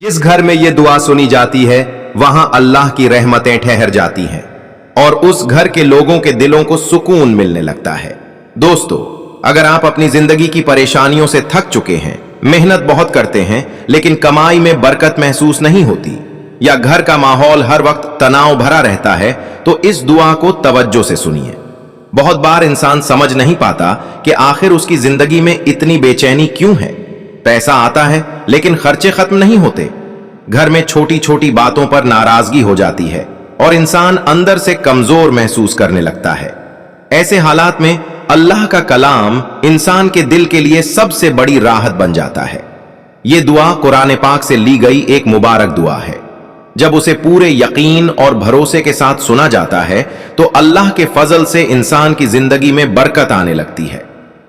जिस घर में ये दुआ सुनी जाती है वहां अल्लाह की रहमतें ठहर जाती हैं और उस घर के लोगों के दिलों को सुकून मिलने लगता है। दोस्तों, अगर आप अपनी जिंदगी की परेशानियों से थक चुके हैं, मेहनत बहुत करते हैं लेकिन कमाई में बरकत महसूस नहीं होती, या घर का माहौल हर वक्त तनाव भरा रहता है, तो इस दुआ को तवज्जो से सुनिए। बहुत बार इंसान समझ नहीं पाता कि आखिर उसकी जिंदगी में इतनी बेचैनी क्यों है। पैसा आता है लेकिन खर्चे खत्म नहीं होते, घर में छोटी छोटी बातों पर नाराजगी हो जाती है और इंसान अंदर से कमजोर महसूस करने लगता है। ऐसे हालात में अल्लाह का कलाम इंसान के दिल के लिए सबसे बड़ी राहत बन जाता है। यह दुआ कुरान पाक से ली गई एक मुबारक दुआ है। जब उसे पूरे यकीन और भरोसे के साथ सुना जाता है तो अल्लाह के फजल से इंसान की जिंदगी में बरकत आने लगती है,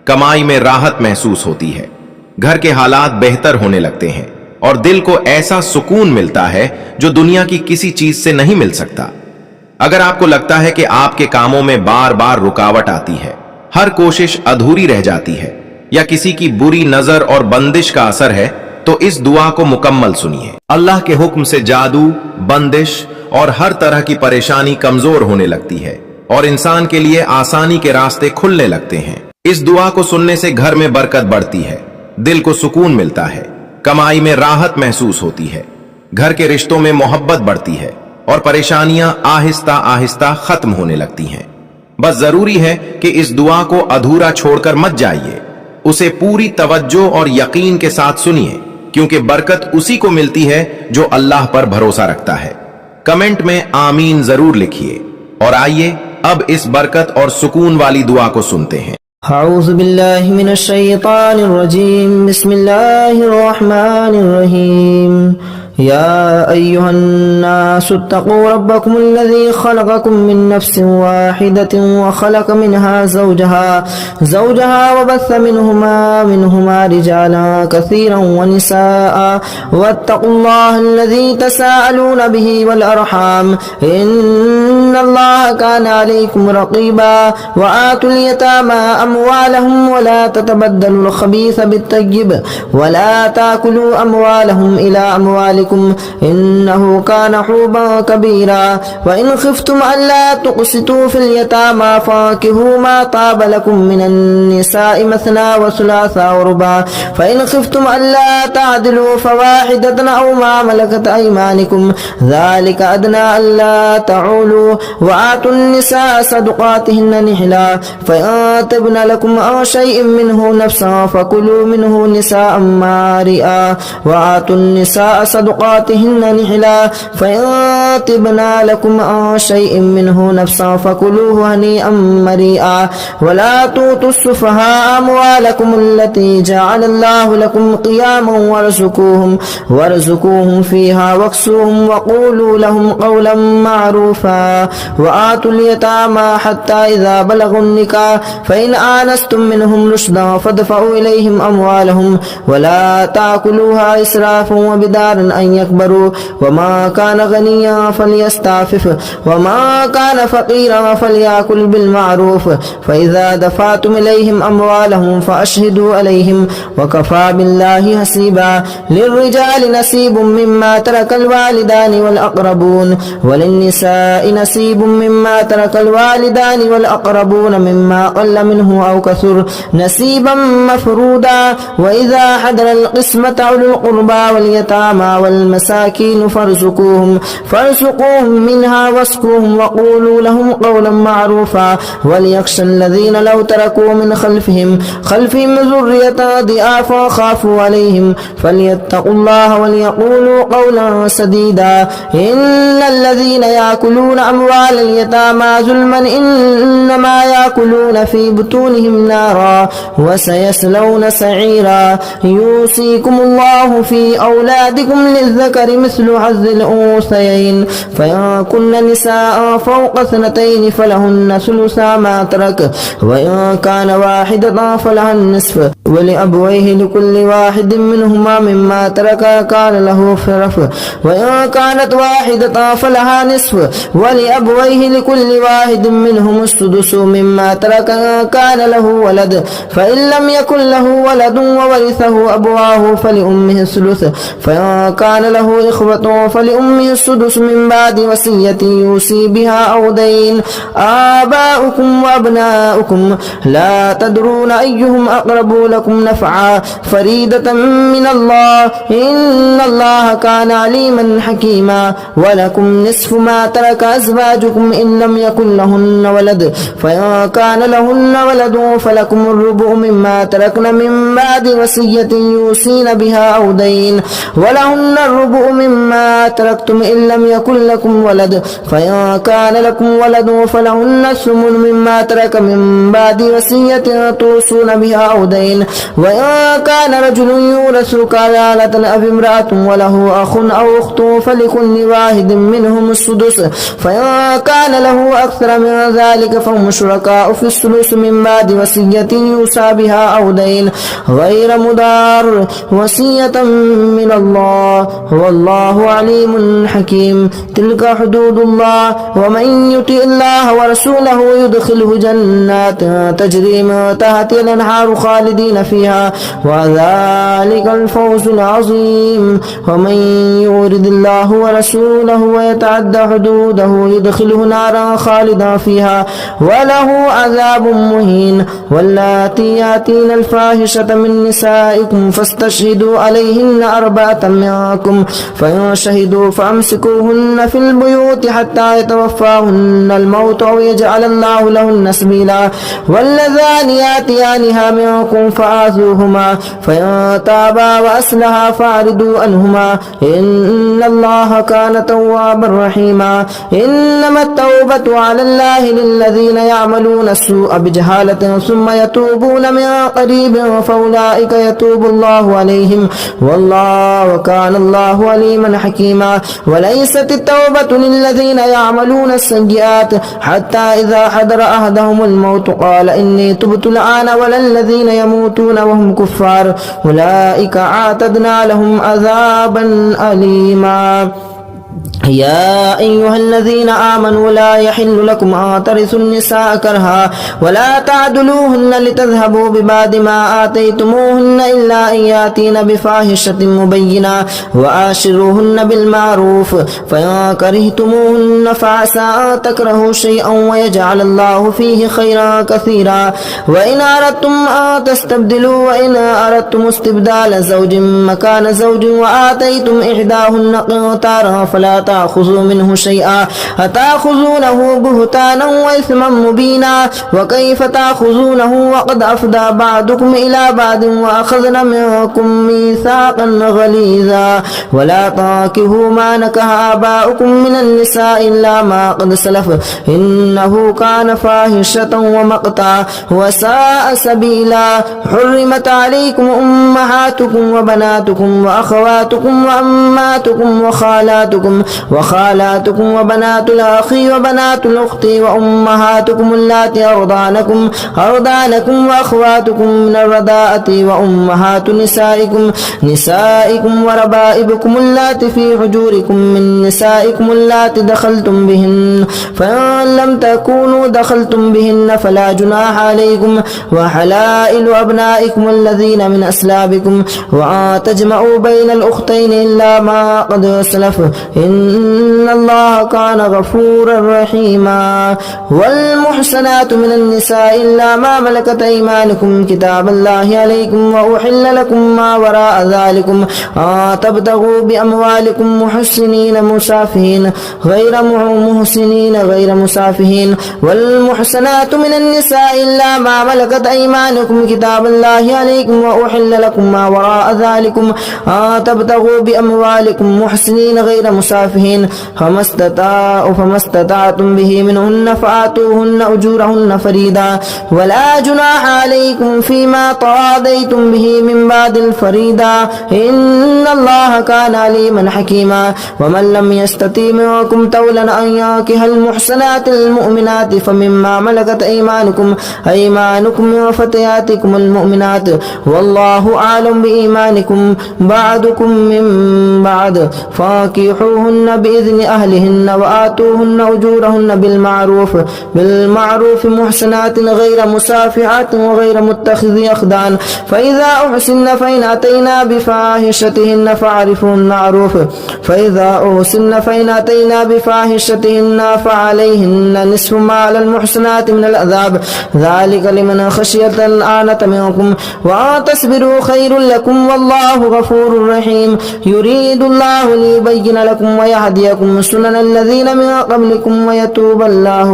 कमाई में राहत महसूस होती है, घर के हालात बेहतर होने लगते हैं और दिल को ऐसा सुकून मिलता है जो दुनिया की किसी चीज से नहीं मिल सकता। अगर आपको लगता है कि आपके कामों में बार बार रुकावट आती है, हर कोशिश अधूरी रह जाती है, या किसी की बुरी नजर और बंदिश का असर है, तो इस दुआ को मुकम्मल सुनिए। अल्लाह के हुक्म से जादू, बंदिश और हर तरह की परेशानी कमजोर होने लगती है और इंसान के लिए आसानी के रास्ते खुलने लगते हैं। इस दुआ को सुनने से घर में बरकत बढ़ती है, दिल को सुकून मिलता है, कमाई में राहत महसूस होती है, घर के रिश्तों में मोहब्बत बढ़ती है और परेशानियां आहिस्ता आहिस्ता खत्म होने लगती हैं। बस जरूरी है कि इस दुआ को अधूरा छोड़कर मत जाइए, उसे पूरी तवज्जो और यकीन के साथ सुनिए, क्योंकि बरकत उसी को मिलती है जो अल्लाह पर भरोसा रखता है। कमेंट में आमीन जरूर लिखिए। और आइए अब इस बरकत और सुकून वाली दुआ को सुनते हैं। अऊज़ु बिल्लाहि मिनश शैतानिर रजीम, बिस्मिल्लाहिर रहमानिर रहीम। या अय्युहन्नासु इत्तक़ू रब्बकुमुल्लज़ी ख़लक़कुम मिन नफ़्सिन वाहिदतिन व ख़लक़ मिनहा ज़ौजहा व बस्स मिनहुमा रिजालन कसीरन व निसाअ वत्तक़ुल्लाह अल्लज़ी तसाअलून बिही वल अरहाम इन्नल्लाह काना अलैकुम रक़ीबा व आतुल यतामा अमवालहुम व ला ततबद्दलुल ख़बीथ बित्तय्यिब व ला ताकुलू अमवालहुम इला अमवालिकुम इन्नहु कान हुब्बन कबीरा व इन खिफ्तुम अल्ला तुक़सितू फिल यतामा फांकिहू मा ताब लकुम मिनन निसाइ मसना व सुलासा व रुबा फ़इन खिफ्तुम अल्ला तादिलू फ़वाहिदतन औ मा मलकत अयमानुकुम ज़ालिका अदना अल्ला तऊलू व आतुन निसाअ सदक़ातिहिन्न निहला फ़इन तिब्न लकुम अन शैइन मिन्हु नफ़्सन फ़कुलू मिन्हु निसाअन मारिआ व आतुन निसाअ सदक़ातिहिन्न निहला फ़इन तिब्न लकुम अन शैइन मिन्हु नफ़्सन फ़कुलूहु हनीअन मरीआ व ला तूतुस सुफ़हाअ अमवालकुम अल्लती जअलल्लाहु लकुम क़ियामन वरज़ुकूहुम फ़ीहा वक्सूहुम वक़ूलू लहुम क़ौलन मअरूफ़ा व आतुल यतामा हत्ता इज़ा बलगुन निकाह फ़इन आनस्तुम मिनहुम रुश्दन फ़दफ़अू इलैहिम अमवालहुम व ला ताकुलूहा इसराफ़न व बिदारन अन यकबरू व मा कान गनिय्यन फ़लयस्ताफ़िफ़ व मा कान फ़क़ीरन फ़लयअकुल बिल मअरूफ़ फ़इज़ा दफ़अतुम इलैहिम अमवालहुम फ़अशहिदू अलैहिम व कफ़ा बिल्लाहि हसीबा लिर्रिजालि नसीबुम मिम्मा तरकल वालिदानि वल अक़रबून व लिन्निसाइ नसीबुम मिम्मा तरकल वालिदानि वल अक़रबून मिम्मा क़ल्ल मिन्हु औ कसुर नसीबन मफ़रूदा व इज़ा हदरल क़िस्मत उलुल क़ुरबा वल यतामा वल मसाकीन फ़रज़ुक़ूहुम मिन्हा वस्क़ूहुम व क़ूलू लहुम क़ौलन मअरूफ़ा वलियख़्शा الذين لو تركوا من خلفهم ذرية ضعافا خافوا عليهم فليتقوا الله وليقولوا قولا سديدا إن الذين يأكلون أموال اليتامى ظلما إنما يأكلون في بطونهم نارا وسيصلون سعيرا يوصيكم الله في أولادكم للذكر مثل حظ الأنثيين فإن كن نساء فوق اثنتين فلهن ثلثا ما ترك وإن كان واحدة فلها النصف ولأبويه لكل واحد منهما مما ترك كان له فرف وإن كانت واحدة فلها نصف ولأبويه ولأبويه لكل واحد منهم السدس مما ترك إن كان له ولد فإن لم يكن له ولد وورثه أبواه فلأمه الثلث فإن كان له إخوة فلأمه السدس من بعد وصية يوصي بها أو دين آباؤكم وأبناؤكم لا تدرون أيهم أقرب لكم نفعا فريدة من الله إن الله كان عليما حكيما ولكم نصف ما ترك أزواجكم إن لم يكن لهن ولد فإن كان لهن ولد فلكم الربع مما تركن من بعد وصية يوصين بها أو دين ولهن الربع مما تركتم إن لم يكن لكم ولد فإن كان لكم ولد فلهن الثمن مما ترك من بعد وصية توصون بها أو دين وإن كان رجل يورث كلالة أو امرأة وله أخ أو أخت فلكل واحد منهم السدس فإن كان له أكثر من ذلك فهم شركاء في الثلث من بعد وصية يوصى بها أو دين غير مضار وصية من الله والله عليم حكيم تلك حدود الله ومن يطع الله ورسوله يدخله جنات تجري من تحتها الأنهار خالدين فيها وذلك الفوز العظيم ومن يرد الله ورسوله ويتعدى حدوده يدخله نارا خالدا فيها وله عذاب مهين واللاتي ياتين الفاحشة من نسائكم فاستشهدوا عليهن 4 منكم فإن شهدوا فأمسكوهن في البيوت حتى يتوفاهن الموت أو يجعل الله لهن سبيلا واللذان ياتيانها منكم فآذوهما فإن تابا وأصلحا فأعرضوا عنهما إن الله كان توابا رحيما إنما التوبة على الله للذين يعملون السوء بجهالة ثم يتوبون من قريب فأولئك يتوب الله عليهم والله كان الله عليما حكيما وليست التوبة للذين يعملون السيئات حتى إذا حضر أحدهم الموت قال إني تبت الآن ولا الذين يموتون وهم كفار أولئك أعتدنا لهم عذابا أليما يا أيها الذين آمنوا لا يحل لكم أن ترثوا النساء كرها ولا تعدلوهن لتذهبوا ببعض ما آتيتموهن إلا أن يأتين بفاحشة مبينة وآشروهن بالمعروف فإن كرهتموهن فعسى أن تكرهوا شيئا ويجعل الله فيه خيرا كثيرا وإن أردتم أن تستبدلوا وإن أردتم استبدال زوج مكان زوج وآتيتم إحداهن قنطارا فلا تأخذوا منه شيئا أتأخذونه بهتانا وإثما مبينا وكيف تأخذونه وقد أفضى بعضكم إلى بعض وأخذن منكم ميثاقا غليظا ولا تنكحوا ما نكح آباؤكم من النساء إلا ما قد سلف إنه كان فاحشة ومقتا وساء سبيلا حرمت عليكم أمهاتكم وبناتكم وأخواتكم وأماتكم وخالاتكم وبنات الأخ وبنات الأخت وأمهاتكم اللاتي أرضانكم وأخواتكم من الرضاعة وأمهات نسائكم وربائبكم اللاتي في حجوركم من نسائكم اللاتي دخلتم بهن فإن لم تكونوا دخلتم بهن فلا جناح عليكم وحلائل أبنائكم الذين من أسلابكم وأن تجمعوا بين الأختين إلا ما قد سلف إن الله كان غفورا رحيما والمحسنات من النساء إلا ما ملكت أيمانكم كتاب الله عليكم وأحل لكم ما وراء ذلكم تبتغوا بأموالكم محسنين مسافهين غير مسافهين والمحسنات من النساء إلا ما ملكت أيمانكم كتاب الله عليكم وأحل لكم ما وراء ذلكم تبتغوا بأموالكم محسنين غير مسافهين فما استطعتم به منهن فآتوهن أجورهن فريدا ولا جناح عليكم فيما تراضيتم به من بعد الفريضة إن الله كان عليما حكيما ومن لم يستطع منكم طولا أن ينكح المحسنات المؤمنات فمما ملكت أيمانكم من فتياتكم المؤمنات والله أعلم بإيمانكم بعضكم من بعض فانكحوهن بإذن أهلهن وآتوهن أجورهن بالمعروف محسنات غير مسافحات وغير متخذي أخدان فإذا أحسن فإن أتينا بفاحشتهن فعليهن نصف ما على المحسنات من العذاب ذلك لمن خشي الآنة منكم وأن تصبروا خير لكم والله غفور رحيم يريد الله ليبين لكم ويهديكم سنن الذين من قبلكم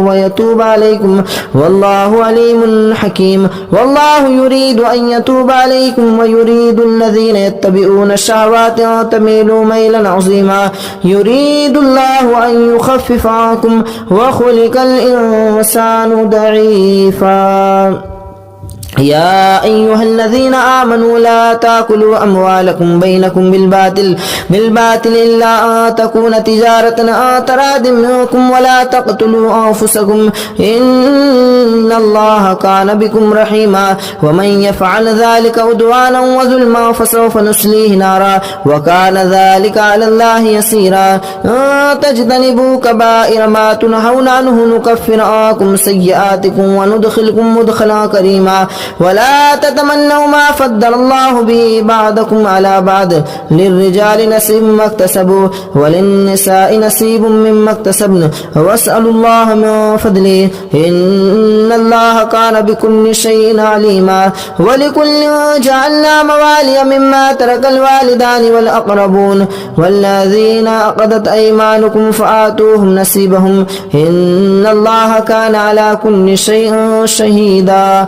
ويتوب عليكم والله عليم حكيم والله يريد أن يتوب عليكم ويريد الذين يتبعون الشهوات أن تميلوا ميلا عظيما يريد الله أن يخفف عنكم وخلق الإنسان ضعيفا يا أيها الذين آمنوا لا تأكلوا أموالكم بينكم بالباطل إلا أن تكون تجارة أن تراد منكم ولا تقتلوا أنفسكم إن الله كان بكم رحيما ومن يفعل ذلك عدوانا وظلما فسوف نصليه نارا وكان ذلك على الله يسيرا أن تجتنبوا كبائر ما تنهون عنه نكفر عنكم سيئاتكم وندخلكم مدخلا كريما ولا تتمنوا ما فضل الله به بعضكم على بعض للرجال نصيب مما اكتسبوا وللنساء نصيب مما اكتسبن واسألوا الله من فضله إن الله كان بكل شيء عليما ولكل جعلنا موالي مما ترك الوالدان والأقربون والذين عقدت أيمانكم فآتوهم نصيبهم إن الله كان على كل شيء شهيدا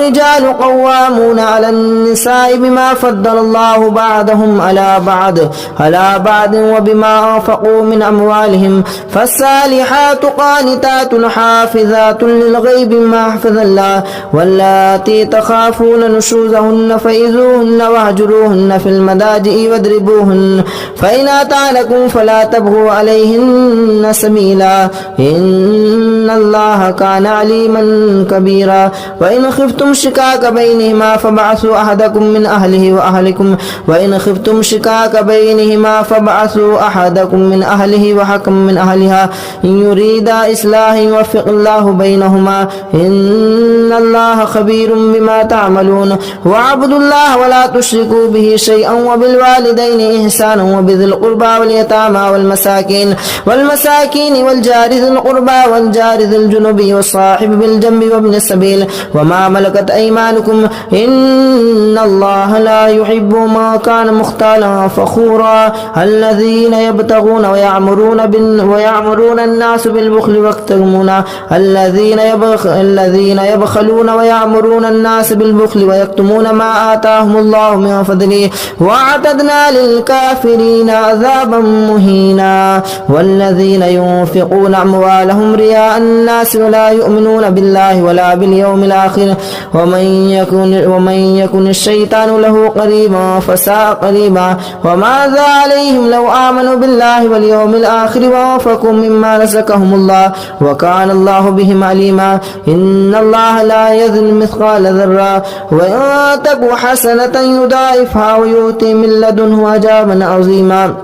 الرجال قوامون على النساء بما فضل الله بعضهم على بعض وبما أنفقوا من أموالهم فالصالحات قانتات حافظات للغيب ما حفظ الله واللاتي تخافون نشوزهن فإذوهن واهجروهن في المضاجع واضربوهن فإن أطعنكم فلا تبغوا عليهن سبيلا إن الله كان عليما كبيرا وإن خفتم شقاق بينهما فابعثوا أحدكم من أهله وحكم من أهلها إن يريدا إصلاحا يوفق الله بينهما إن الله خبير بما تعملون واعبدوا الله ولا تشركوا به شيئا وبالوالدين إحسانا وبذي القربى واليتامى والمساكين والجار ذي القربى والجار ذي الجنب والصاحب بالجنب وابن السبيل وما ملكت أيمانكم إن الله لا يحب ما كان مختالا فخورا الذين يبتغون ويعمرون الناس بالبخل ويكتمون الذين يبخلون ويعمرون الناس بالبخل ويكتمون ما آتاهم الله من فضله وأعتدنا للكافرين عذابا مهينا والذين ينفقون أموالهم رياء الناس ولا يؤمنون بالله ولا باليوم الآخر ومن يكن الشيطان له قريبا فساء قريبا وماذا عليهم لو آمنوا بالله واليوم الآخر وأنفقوا مما رزقهم الله وكان الله بهم عليما إن الله لا يظلم مثقال ذرة وإن تك حسنة يضاعفها ويؤتي من لدنه أجرا عظيما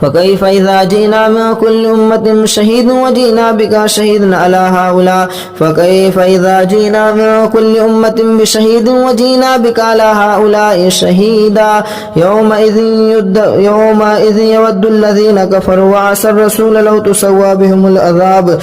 فكيف إذا جئنا من كل أمة شهيد وجئنا بك شهيدا على هؤلاء فكيف إذا جئنا من كل أمة بشهيد وجئنا بك على هؤلاء شهيدا يومئذ يود الذين كفروا وعصوا الرسول لو تسوى بهم العذاب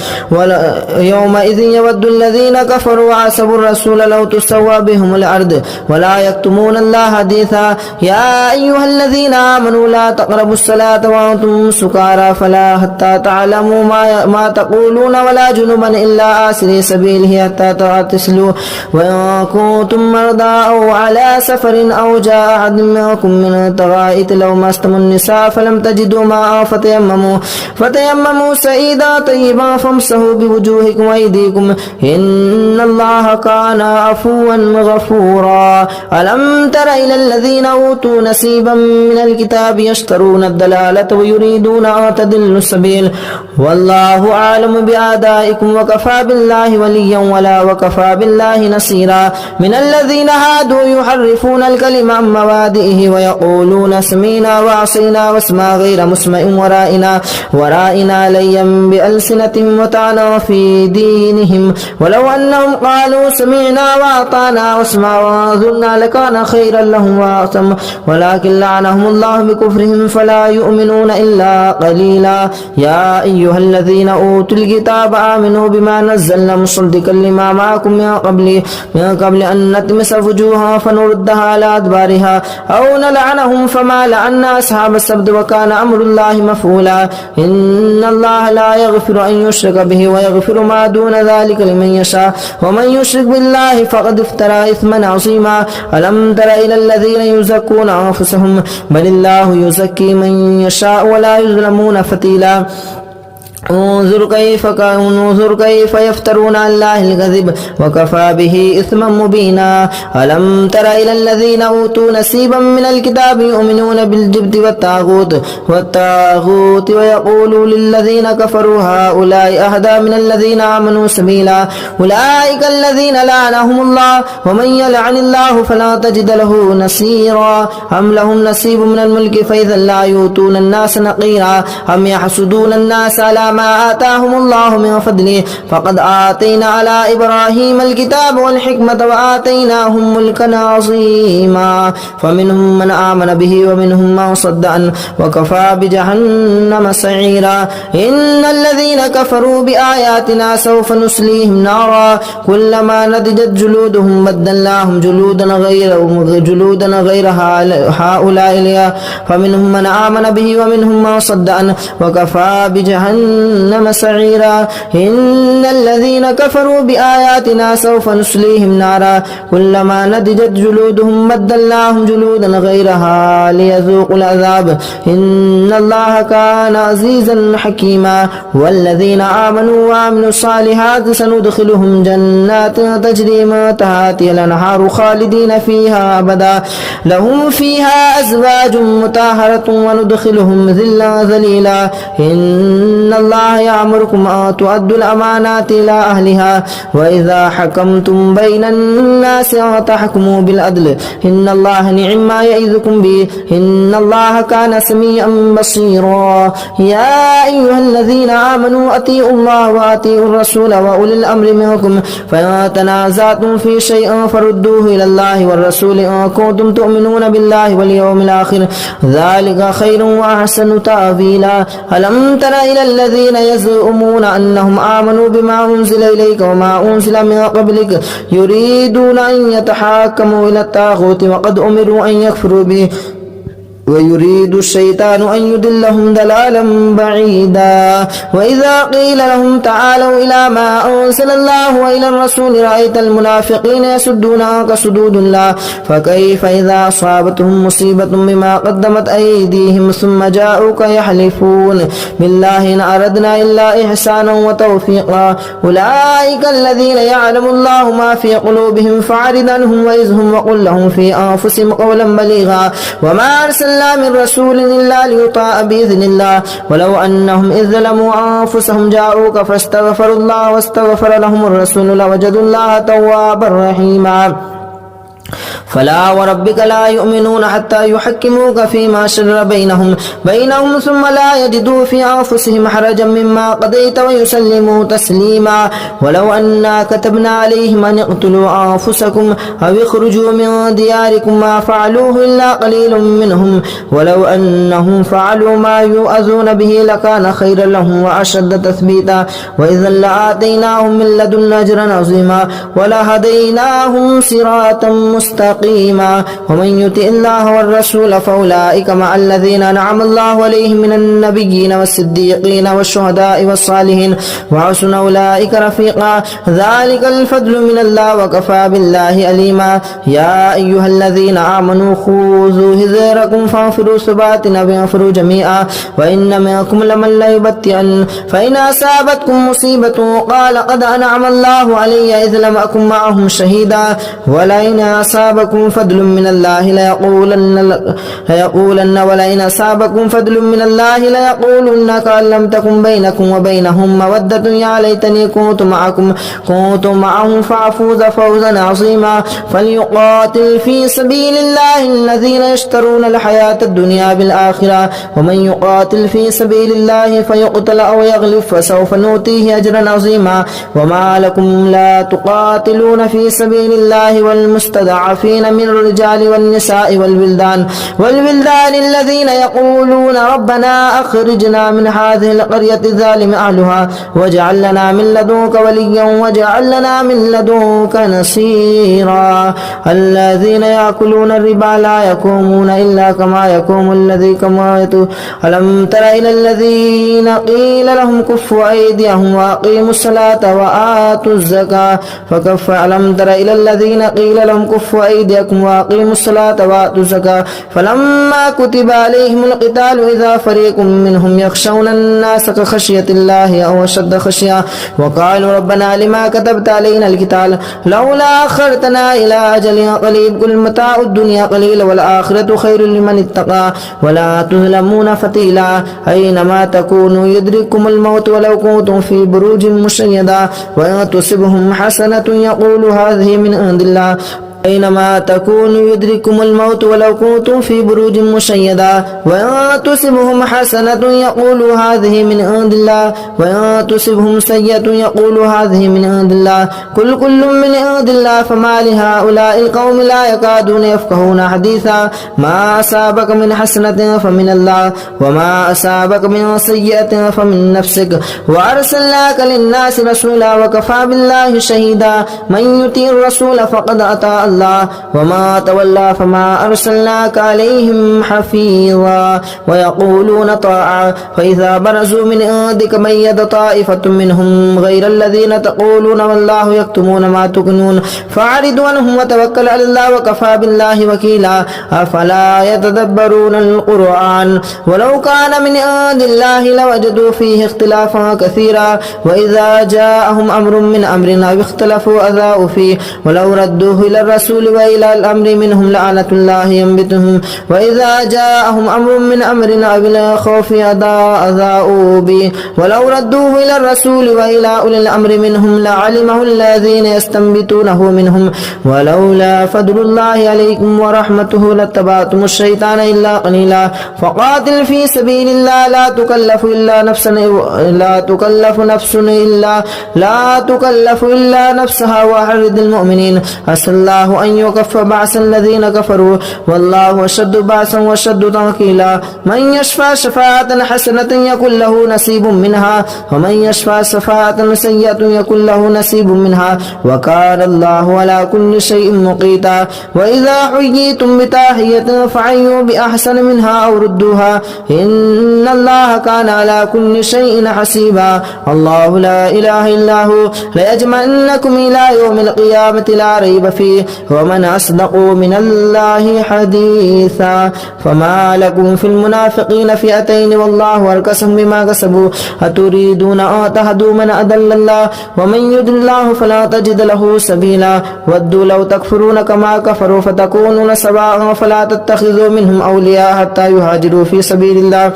الأرض ولا يكتمون الله حديثا يا أيها الذين آمنوا لا تقربوا الصلاة وأنتم سكارى فلا حتى تعلموا ما تقولون ولا جنبا إلا آسري سبيله حتى تغتسلوا وإن كنتم مرضى أو على سفر أو جاء أحد منكم من الغائط لو مستم النساء فلم تجدوا ماء فتيمموا سعيدا طيبا فامسحوا بوجوهكم وأيديكم إن الله كان عفوا غفورا ألم تر إلى الذين أوتوا نصيبا من الكتاب يشترون الضلالة يريدون أن تضلوا السبيل والله أعلم بأعدائكم وكفى بالله وليا ولا وكفى بالله نصيرا من الذين هادوا يحرفون الكلم عن مواضعه ويقولون سمعنا وعصينا واسمع غير مسمع ورائنا ليا بألسنتهم وطعنا في دينهم ولو أنهم قالوا سمعنا وأطعنا واسمع وانظرنا لكان خيرا لهم وأعظم ولكن لعنهم الله بكفرهم فلا يؤمنون إلا قليلا يا أيها الذين أوتوا الكتاب آمنوا بما نزلنا مصدقا لما معكم من قبل أن نطمس وجوها فنردها على أدبارها أو نلعنهم فما لعنا أصحاب السبت وكان أمر الله مفعولا إن الله لا يغفر أن يشرك به ويغفر ما دون ذلك لمن يشاء ومن يشرك بالله فقد افترى إثما عظيما ألم تر إلى الذين يزكون أنفسهم بل الله يزكي من يشاء ولا يظلمون فتيلا انظر كيف يفترون على الله الكذب وكفى به إثما مبينا ألم تر إلى الذين أوتوا نصيبا من الكتاب يؤمنون بالجبت والطاغوت ويقولوا للذين كفروا هؤلاء أهدى من الذين آمنوا سبيلا أولئك الذين لعنهم الله ومن يلعن الله فلا تجد له نصيرا أم لهم نصيب من الملك فإذا لا يؤتون الناس نقيرا أم يحسدون الناس على ما آتاهم الله من فضله فقد آتينا على إبراهيم الكتاب والحكمة وآتيناهم ملكا عظيما فمنهم من آمن به ومنهم من صد عنه وكفى بجهنم سعيرا إن الذين كفروا بآياتنا سوف نصليهم نارا كلما نضجت جلودهم بدلناهم جلودا غيرها هؤلاء فمنهم من آمن به ومنهم من صد عنه وكفى بجهنم سعيرا إن الذين كفروا بآياتنا سوف نصليهم نارا كلما نضجت جلودهم بدلناهم جلودا غيرها ليذوقوا العذاب إن الله كان عزيزا حكيما والذين آمنوا وعملوا الصالحات سندخلهم جنات تجري من تحتها الأنهار خالدين فيها أبدا لهم فيها أزواج مطهرة وندخلهم ذلا ذليلا إن الله يأمركم أن تؤدوا الأمانات إلى أهلها وإذا حكمتم بين الناس أن تحكموا بالعدل إن الله نعم ما يعظكم به إن الله كان سميعا بصيرا يا أيها الذين آمنوا أطيعوا الله وأطيعوا الرسول وأولي الأمر منكم فإن تنازعتم في شيء فردوه إلى الله والرسول إن كنتم تؤمنون بالله واليوم الآخر ذلك خير وأحسن تأويلا ألم تر إلى الذين يزعمون أنهم آمنوا بما أنزل إليك وما أنزل من قبلك يريدون أن يتحاكموا إلى الطاغوت وقد أمروا أن يكفروا به ويريد الشيطان أن يضلهم ضلالا بعيدا وإذا قيل لهم تعالوا إلى ما أنزل الله وإلى الرسول رأيت المنافقين يصدون عنك صدود الله فكيف إذا أصابتهم مصيبة بما قدمت أيديهم ثم جاءوك يحلفون بالله إن أردنا إلا إحسانا وتوفيقا أولئك الذين يعلم الله ما في قلوبهم فاعرض عنهم وإذهم وقل لهم في أنفسهم قولا بليغا وما أرسلنا من رسول إلا ليطاع بإذن الله ولو أنهم إذ ظلموا أنفسهم جاءوك فاستغفروا الله واستغفر لهم الرسول لوجدوا الله توابا رحيما فلا وربك لا يؤمنون حتى يحكموك فيما شجر بينهم ثم لا يجدوا في أنفسهم حرجا مما قضيت ويسلموا تسليما ولو أنا كتبنا عليهم أن اقتلوا أنفسكم أو اخرجوا من دياركم ما فعلوه إلا قليل منهم ولو أنهم فعلوا ما يؤذون به لكان خيرا لهم وأشد تثبيتا وإذا لآتيناهم من لدن أجرا عظيما ولهديناهم صراطا مستقيما ومن يطع الله والرسول فأولئك مع الذين أنعم الله عليهم من النبيين والصديقين والشهداء والصالحين وحسن أولئك رفيقا ذلك الفضل من الله وكفى بالله عليما يا أيها الذين آمنوا خذوا حذركم فانفروا ثبات أو انفروا جميعا وإن منكم لمن ليبطئن فإن أصابتكم مصيبة قال قد أنعم الله علي إذ لم أكن معهم شهيدا ولئن أصابكم فضل من الله ليقولن ولئن أصابكم فضل من الله ليقولن كأن لم تكن بينكم وبينهم مودة يا ليتني كنت معهم فأفوز فوزا عظيما فليقاتل في سبيل الله الذين يشترون الحياة الدنيا بالآخرة ومن يقاتل في سبيل الله فيقتل أو يغلب فسوف نؤتيه أجرا عظيما وما لكم لا تقاتلون في سبيل الله والمستضعفين من الرجال والنساء والولدان الذين يقولون ربنا أخرجنا من هذه القرية الظالم أهلها واجعل لنا من لدنك وليا واجعل لنا من لدنك نصيرا الذين يأكلون الربا لا يقومون إلا كما يقوم الذي ألم تر إلى الذين قيل لهم كفوا أيديهم وأقيموا الصلاة وآتوا الزكاة ألم تر إلى الذين قيل لهم كفوا أيديكم وأقيموا الصلاة وآتوا الزكاة فلما كتب عليهم القتال إذا فريق منهم يخشون الناس كخشية الله أو أشد خشية وقالوا ربنا لما كتبت علينا القتال لولا أخرتنا إلى أجل قريب قل متاع الدنيا قليل والآخرة خير لمن اتقى ولا تظلمون فتيلا أينما تكونوا يدرككم الموت ولو كنتم في بروج مشيدة وإن تصبهم حسنة يقول هذه من عند الله أينما تكونوا يدرككم الموت ولو كنتم في بروج مشيدة وإن تصبهم حسنة يقولوا هذه من عند الله وإن تصبهم سيئة يقولوا هذه من عند الله كل من عند الله فما لهؤلاء القوم لا يكادون يفقهون حديثا ما أصابك من حسنة فمن الله وما أصابك من سيئة فمن نفسك وأرسلناك للناس رسولا وكفى بالله شهيدا من يطيع الرسول فقد أطاع الله وما تولى فما أرسلناك عليهم حفيظا ويقولون طاعة فإذا برزوا من عندك ميت طائفة منهم غير الذين تقولون والله يكتمون ما تكنون فأعرض عنهم وتوكل على الله وكفى بالله وكيلا أفلا يتدبرون القرآن ولو كان من عند الله لوجدوا فيه اختلافا كثيرا وإذا جاءهم أمر من أمرنا اختلفوا أذاؤوا فيه ولو ردوه إلى الرسول وإلى الأمر منهم لعنة الله ينبتهم وإذا جاءهم أمر من أمرنا بلا خوف أذاؤوا به ولو ردوه إلى الرسول وإلى أولي الأمر منهم لعلمه الذين يستنبتونه منهم ولولا فضل الله عليكم ورحمته لاتبعتم الشيطان إلا قليلا فقاتل في سبيل الله لا تكلف نفسها وحرد المؤمنين عسى الله أن يكف بعث الذين كفروا والله أشد بعثا وأشد تنكيلا من يشفع شفاعة حسنة يكن له نصيب منها ومن يشفع شفاعة سيئة يكن له نصيب منها وكان الله على كل شيء مقيتا وإذا حييتم بتحية فحيوا بأحسن منها أو ردوها إن الله كان على كل شيء حسيبا الله لا إله إلا هو ليجمعنكم إلى يوم القيامة لا ريب فيه ومن أصدق من الله حديثا فما لكم في المنافقين فئتين والله أركسهم بما كسبوا أتريدون أن تهدوا من أضل الله ومن يضلل الله فلا تجد له سبيلا ودوا لو تكفرون كما كفروا فتكونون سواء فلا تتخذوا منهم أولياء حتى يهاجروا في سبيل الله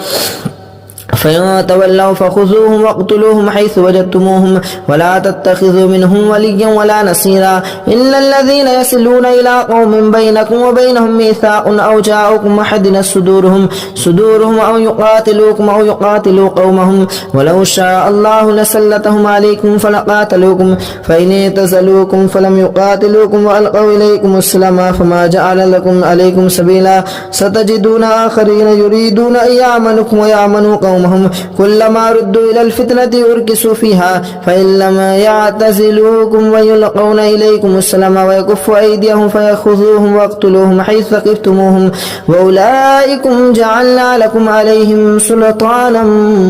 فإن تولوا فخذوهم واقتلوهم حيث وجدتموهم ولا تتخذوا منهم وليا ولا نصيرا إلا الذين يصلون إلى قوم بينكم وبينهم ميثاق أو جاءوكم حدثت صدورهم أو يقاتلوكم أو يقاتلوا قومهم ولو شاء الله لسلطهم عليكم فلقاتلوكم فإن اعتزلوكم فلم يقاتلوكم وألقوا إليكم السلام فما جعل لكم عليكم سبيلا ستجدون آخرين يريدون أن يعملوكم ويعملوا قومهم كلما ردوا إلى الفتنة أركسوا فيها فإن لم يعتزلوكم ويلقون إليكم السلام ويكفوا أيديهم فيأخذوهم واقتلوهم حيث ثقفتموهم وأولئكم جعلنا لكم عليهم سلطانا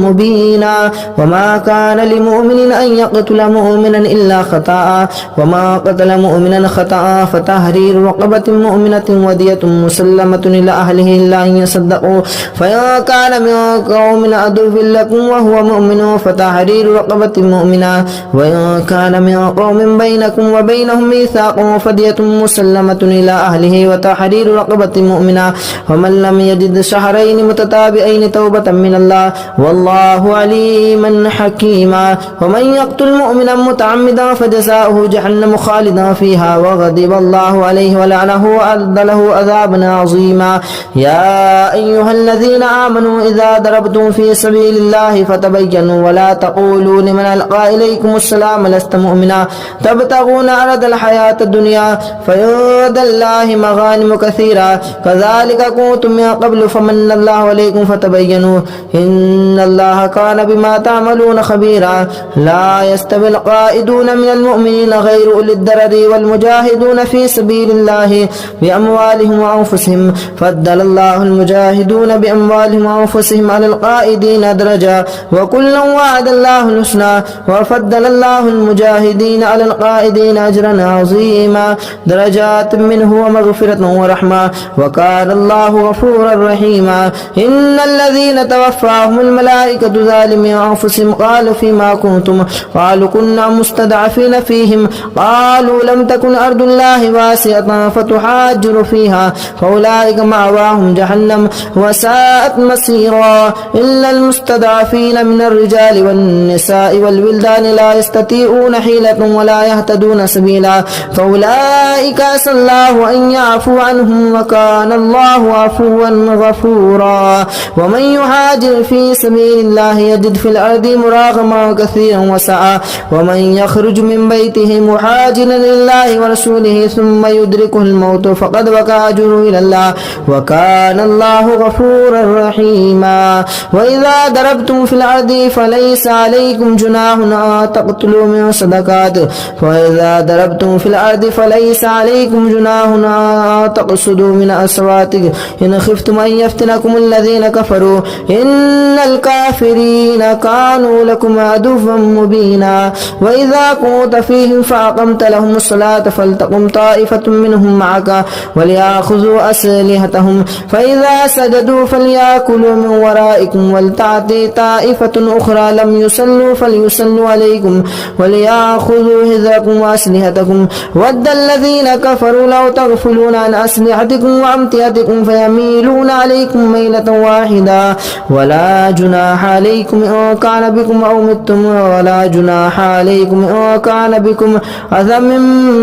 مبينا وما كان لمؤمن أن يقتل مؤمنا إلا خطأ وما قتل مؤمنا خطأ فتحرير رقبة مؤمنة ودية مسلمة إلى أهله إلا أن يصدقوا فإن كان من قوم عدو لكم وهو مؤمن فتحرير رقبة مؤمنة وإن كان من قوم بينكم وبينهم ميثاق فدية مسلمة إلى أهله وتحرير رقبة مؤمنة ومن لم يجد شهرين متتابعين توبة من الله والله عليما حكيما ومن يقتل مؤمنا متعمدا فجزاؤه جهنم خالدا فيها وغضب الله عليه ولعنه وأعد له عذابا عظيما يا أيها الذين آمنوا إذا ضربتم في سبيل الله فتبينوا ولا تقولوا لمن ألقى إليكم السلام لست مؤمنا تبتغون عرض الحياة الدنيا فعند الله مغانم كثيرة كذلك كنتم من قبل فمن الله عليكم فتبينوا إن الله كان بما تعملون خبيرا لا يستوي القائدون من المؤمنين غير أولي الضرر والمجاهدون في سبيل الله بأموالهم وأنفسهم فضل الله المجاهدون بأموالهم وأنفسهم على القائدين درجة وكلا وعد الله الحسنى وفضل الله المجاهدين على القائدين أجرا عظيما درجات منه ومغفرة ورحمة وكان الله غفورا رحيما إن الذين توفاهم الملائكة ظالمي أنفسهم قالوا فيما كنتم قالوا كنا مستضعفين فيهم قالوا لم تكن أرض الله واسعة فتحاجر فيها فأولئك مأواهم جهنم وساءت مصيرا إلا المستضعفين من الرجال والنساء والولدان لا يستطيعون حيلة ولا يهتدون سبيلا فأولئك عسى الله أن يعفو عنهم وكان الله عفوا غفورا ومن يهاجر في سبيل الله يجد في الأرض مراغما كثيرا وسعا ومن يخرج من بيته مهاجرا لله ورسوله ثم يدركه الموت فقد وقع أجره إلى الله وكان الله غفورا رحيما وإذا ضربتم في الأرض فليس عليكم جناح أن تقتلوا من صدقات وإذا ضربتم في الأرض فليس عليكم جناح أن تقصدوا من أصواتكم إن خفتم أن يفتنكم الذين كفروا إن الكافرين كانوا لكم عدوا مبينا وإذا كنت فيهم فأقمت لهم الصلاة فلتقم طائفة منهم معك وليأخذوا أسلحتهم فإذا سجدوا فليأكلوا من ورائكم ولتأتي طائفة أخرى لم يصلوا فليصلوا عليكم وليأخذوا حذركم وأسلحتكم ود الذين كفروا لو تغفلون عن أسلحتكم وأمتعتكم فيميلون عليكم ميلة واحدة ولا جناح عليكم إن كان بكم أو متم ولا جناح عليكم إن كان بكم أذى من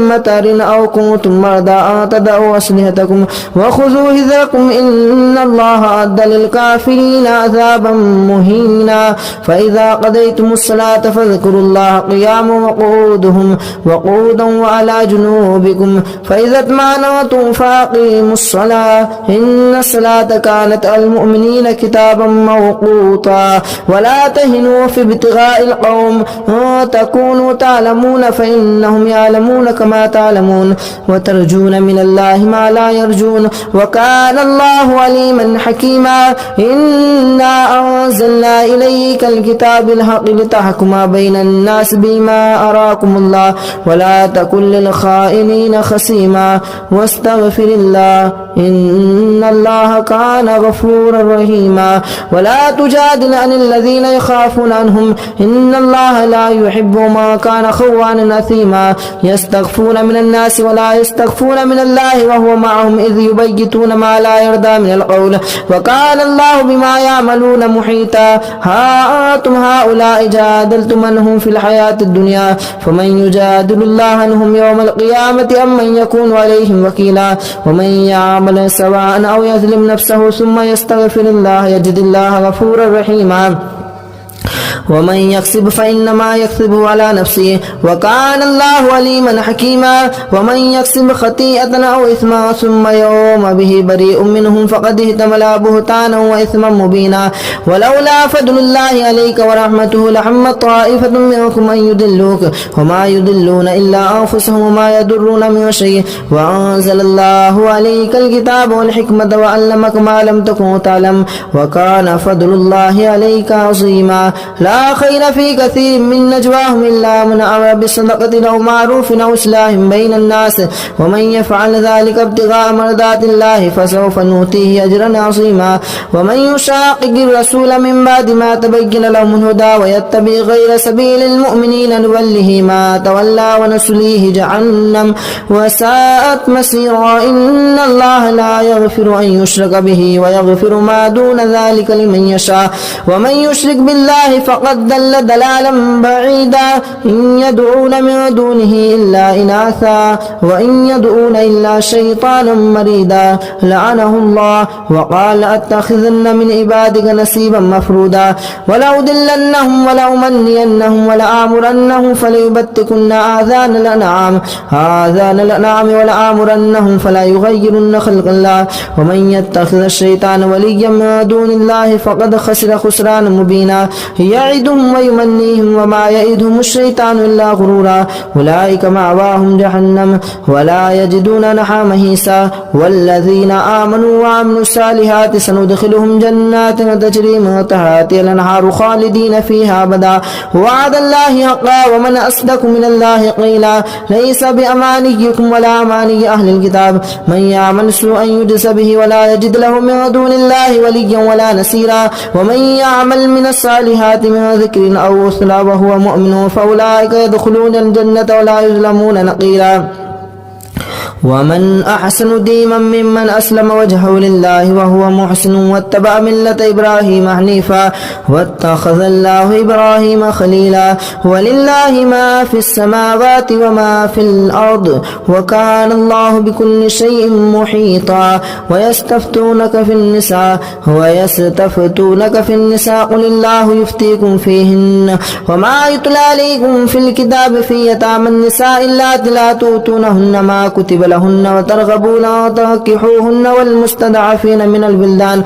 مطر أو كنتم مرضى أن تضعوا أسلحتكم وخذوا حذركم إن الله أعد للكافرين عذابا مهينا فإذا قضيتم الصلاة فاذكروا الله قياما وقعودا وعلى جنوبكم فإذا اطمأننتم فأقيموا الصلاة إن الصلاة كانت على المؤمنين كتابا موقوتا ولا تهنوا في ابتغاء القوم تكونوا تعلمون فإنهم يعلمون كما تعلمون وترجون من الله ما لا يرجون وكان الله عليما حكيما إنا أنزلنا إليك الكتاب الحق لتحكم بين الناس بما أراكم الله ولا تكن للخائنين خصيما واستغفر الله إن الله كان غفورا رحيما ولا تجادل عن الذين يخافون عنهم إن الله لا يحب ما كان خوانا أثيما يستغفون من الناس ولا يستغفون من الله وهو معهم إذ يبيتون ما لا يرضى من القول وكان الله بما يعملون محيطا ها أنتم هؤلاء جادلتم عنهم في الحياة الدنيا فمن يجادل الله عنهم يوم القيامة أم من يكون عليهم وكيلا ومن يعمل سواء أو يظلم نفسه ثم يستغفر الله يجد الله غفورا رحيما ومن يكسب فإنما يكسبه على نفسه وكان الله عليما حكيما ومن يكسب خطيئة أو إثما ثم يوم به بريء منهم فقد احتمل بهتانا وإثما مبينا ولولا فضل الله عليك ورحمته لحمت طائفة منكم أن يضلوك وما يضلون إلا أنفسهم وما يضرون من شيء وأنزل الله عليك الكتاب والحكمة وعلمك ما لم تكن تعلم وكان فضل الله عليك عظيما لا لا خير في كثير من نجواهم إلا من أمر بصدقة أو معروف أو إصلاح بين الناس ومن يفعل ذلك ابتغاء مرضات الله فسوف نؤتيه أجرا عظيما ومن يشاقق الرسول من بعد ما تبين لهم الهدى ويتبع غير سبيل المؤمنين نوله ما تولى ونصليه جهنم وساءت مسيرا إن الله لا يغفر أن يشرك به ويغفر ما دون ذلك لمن يشاء ومن يشرك بالله فقد ضل ضلالا بعيدا إن يدعون من دونه إلا إناثا وإن يدعون إلا شيطانا مريدا لعنه الله وقال لأتخذن من عبادك نصيبا مفرودا ولأضلنهم ولأمنينهم ولآمرنهم فليبتكن آذان الأنعام ولآمرنهم فلا يغيرن خلق الله ومن يتخذ الشيطان وليا من دون الله فقد خسر خسرانا مبينا يعدهم ويمنيهم وما يعدهم الشيطان إلا غرورا أولئك مأواهم جهنم ولا يجدون عنها محيصا والذين آمنوا وعملوا الصالحات سندخلهم جنات تجري من تحتها الأنهار خالدين فيها أبدا وعد الله حقا ومن أصدق من الله قيلا ليس بأمانيكم ولا أماني أهل الكتاب من يعمل سوءا يجز به ولا يجد له من دون الله وليا ولا نصيرا ومن يعمل من الصالحات من ذكر أو أنثى وهو مؤمن فأولئك يدخلون الجنة ولا يظلمون نقيرا ومن أحسن دينا ممن أسلم وجهه لله وهو محسن واتبع ملة إبراهيم حنيفا واتخذ الله إبراهيم خليلا ولله ما في السماوات وما في الأرض وكان الله بكل شيء محيطا ويستفتونك في النساء قل الله يفتيكم فيهن وما يتلى عليكم في الكتاب في يتامى النساء اللاتي لا تؤتونهن ما كتب لهن وترغبون وتنكحوهن والمستضعفين من الولدان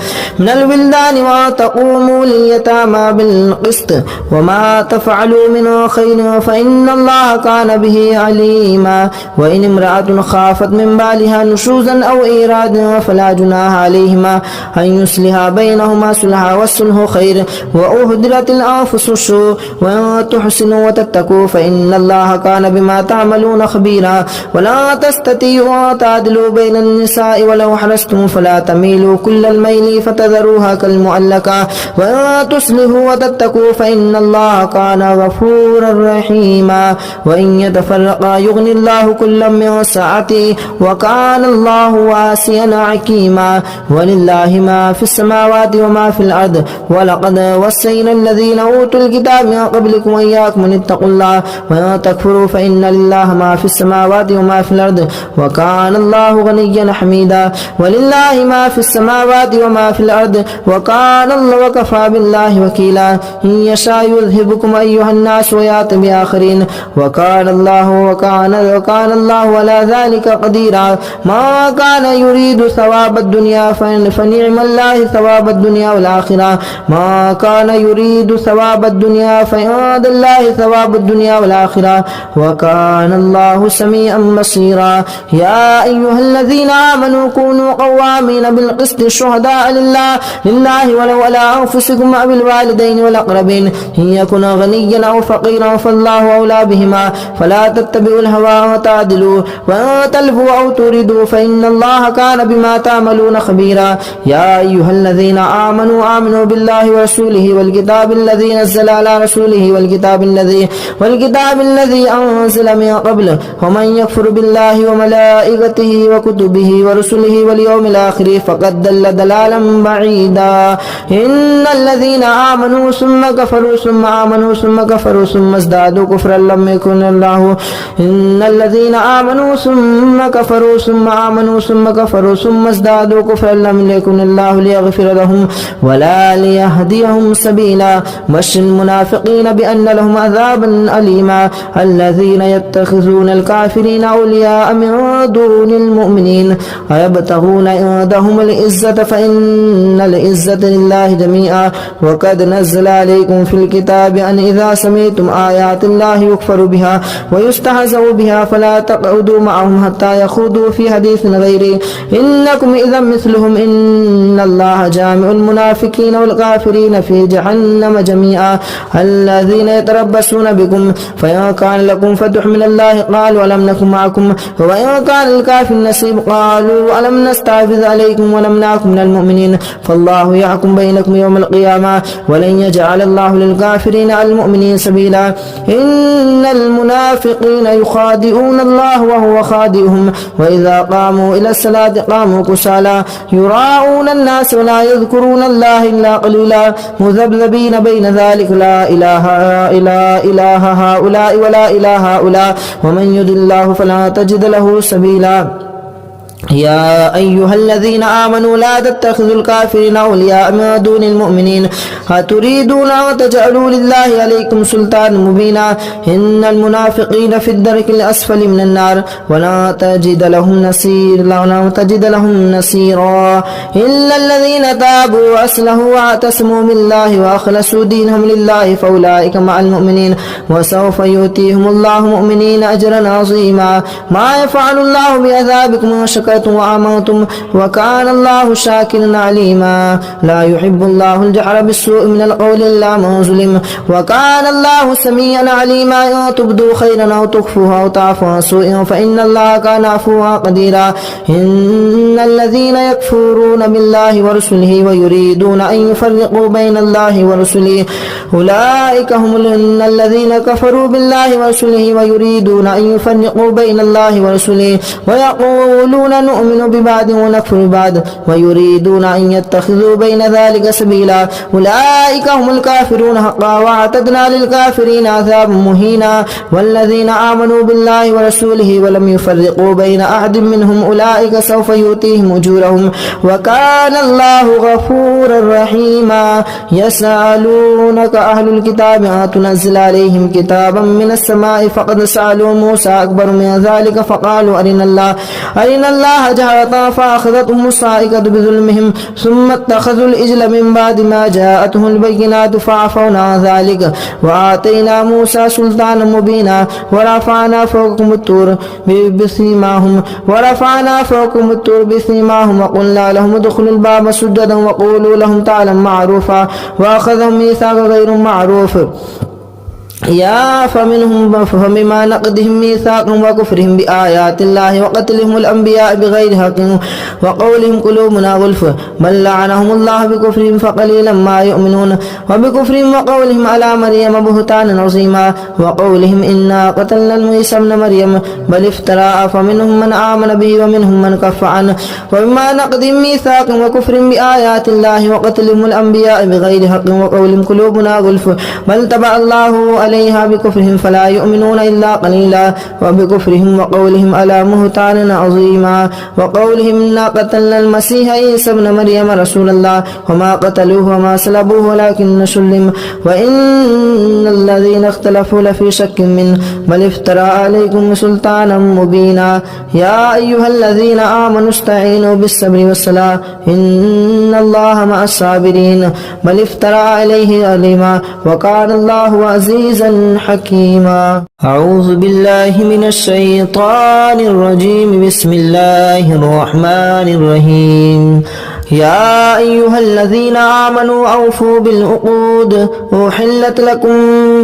وتقوموا لليتامى بالقسط وما تفعلوا من خير فإن الله كان به عليما وإن امرأة خافت من بالها نشوزا أو إيرادا فلا جناح عليهما أن يصلحا بينهما صلحا والصلح خير وأهدرت الأنفس الشح وإن تحسنوا وتتقوا فإن الله كان بما تعملون خبيرا ولا تستطيعوا تعدلوا بين النساء ولو حرصتم فلا تميلوا كل الميل فتذروها كالمعلقة وإن تصلحوا وتتقوا فإن الله كان غفورا رحيما وإن يتفرقا يغني الله كلا من سعته وكان الله واسعا حكيما ولله ما في السماوات وما في الأرض ولقد وصينا الذين أوتوا الكتاب من قبلكم وإياكم أن اتقوا الله وإن تكفروا فإن لله ما في السماوات وما في الأرض وكان الله غنيا حميدا ولله ما في السماوات وما في الأرض وكان الله وكفى بالله وكيلا إن يشاء يذهبكم أيها الناس ويأتي بآخرين وكان الله على ذلك قديرا ما كان يريد ثواب الدنيا فنعم الله ثواب الدنيا والآخرة ما كان يريد ثواب الدنيا فعند الله ثواب الدنيا والآخرة وكان الله سميعا بصيرا يا أيها الذين آمنوا كونوا قوامين بالقسط شهداء لله ولو على أنفسكم أو الوالدين والأقربين إن يكن غنيا أو فقيرا فالله أولى بهما فلا تتبعوا الهوى وتعدلوا وإن تلفوا أو تردوا فإن الله كان بما تعملون خبيرا يا أيها الذين آمنوا بالله ورسوله والكتاب الذي نزل على رسوله والكتاب الذي أنزل من قبل ومن يكفر بالله وملائكته وكتبه ورسله واليوم الآخر فقد ضل ضلالا بعيدا إن الذين آمنوا ثم كفروا ثم آمنوا ثم كفروا ثم ازدادوا كفرا لم يكن الله إن الذين آمنوا ثم كفروا ثم آمنوا ثم كفروا ثم ازدادوا كفرا لم يكن الله ليغفر لهم ولا ليهديهم سبيلا بشر المنافقين بأن لهم عذابا أليما الذين يتخذون الكافرين أولياء من دون المؤمنين أيبتغون عندهم العزة فإن العزة لله جميعا وقد نزل عليكم في الكتاب أن إذا سمعتم آيات الله يكفر بها ويستهزأ بها فلا تقعدوا معهم حتى يخوضوا في حديث غيره إنكم إذا مثلهم إن الله جامع المنافقين والكافرين في جهنم جميعا الذين يتربصون بكم فإن كان لكم فتح من الله قالوا ألم نكن معكم وإن كان الكافر نصيب قالوا ألم نستحوذ عليكم ونمنعكم من المؤمنين فالله يحكم بينكم يوم القيامة ولن يجعل الله للكافرين على المؤمنين سبيلا إن المنافقين يخادعون الله وهو خادعهم وإذا قاموا إلى الصلاة قاموا كسالى يراءون الناس ولا يذكرون الله إلا قليلا مذبذبين بين ذلك لا إله إلا هؤلاء ولا إله هؤلاء ومن يضل الله فلا تجد له سبيلا يا أيها الذين آمنوا لا تتخذوا الكافرين أولياء من دون المؤمنين أتريدون أن تجعلوا لله عليكم سلطانا مبينا إن المنافقين في الدرك الأسفل من النار ولا تجد لهم نصيرا إلا الذين تابوا وأصلحوا واعتصموا بالله وأخلصوا دينهم لله فأولئك مع المؤمنين وسوف يؤتيهم الله مؤمنين أجرا عظيما ما يفعل الله بعذابكم شكرتم وآمنتم وكان الله شاكرا عليما لا يحب الله الجهر بالسوء من القول إلا من ظلم وكان الله سميعا عليما إن تبدوا خيرا أو تخفوها أو تعفوا عن سوء فإن الله كان عفوا قديرا إن الذين يكفرون بالله ورسله ويريدون أن يفرقوا بين الله ورسله أولئك هم الذين كفروا بالله ورسله ويريدون أن يفرقوا بين الله ورسله ويقولون نؤمن ببعض ونكفر ببعض ويريدون أن يتخذوا بين ذلك سبيلا أولئك هم الكافرون حقا واعتدنا للكافرين عذابا مهينا والذين آمنوا بالله ورسوله ولم يفرقوا بين أحد منهم أولئك سوف يؤتيهم أجورهم وكان الله غفورا رحيما يسألونك أهل الكتاب تنزل عليهم كتابا من السماء فقد سألوا موسى أكبر من ذلك فقالوا أرنا الله جهرة فأخذتهم الصاعقة بظلمهم ثم اتخذوا الإجل من بعد ما جاءتهم البينات فعفونا عن ذلك وآتينا موسى سلطانا مبينا ورفعنا فوقكم الطور بسيماهم وقلنا لهم ادخلوا الباب سجدا وقولوا لهم تعالى معروفا وأخذهم ميثاق غير معروف فمما نقضهم ميثاقهم وكفرهم بآيات الله وقتلهم الأنبياء بغير حق وقولهم قلوبنا غلف بل لعنهم الله بكفرهم فقليلا ما يؤمنون وبكفرهم وقولهم على مريم بهتانا عظيما وقولهم إنا قتلنا عيسى ابن مريم بل افترى فمنهم من آمن به ومنهم من كف عنه وبما نقضهم ميثاقهم وكفرهم بآيات الله وقتلهم الأنبياء بغير حق وقولهم قلوبنا غلف بل تبع الله عليها بكفرهم فلا يؤمنون إلا قليلا وبكفرهم وقولهم على مهتان عظيما وقولهم إنا قتلنا المسيح عيسى ابن مريم رسول الله وما قتلوه وما صلبوه ولكن سلم وإن الذين اختلفوا لفي شك منه بل افترى عليكم سلطانا مبينا يا أيها الذين آمنوا استعينوا بالصبر والصلاة إن الله مع الصابرين بل افترى عليه عليما وكان الله عزيزا حكيما أعوذ بالله من الشيطان الرجيم بسم الله الرحمن الرحيم يا أيها الذين آمنوا أوفوا بالعقود أحلت لكم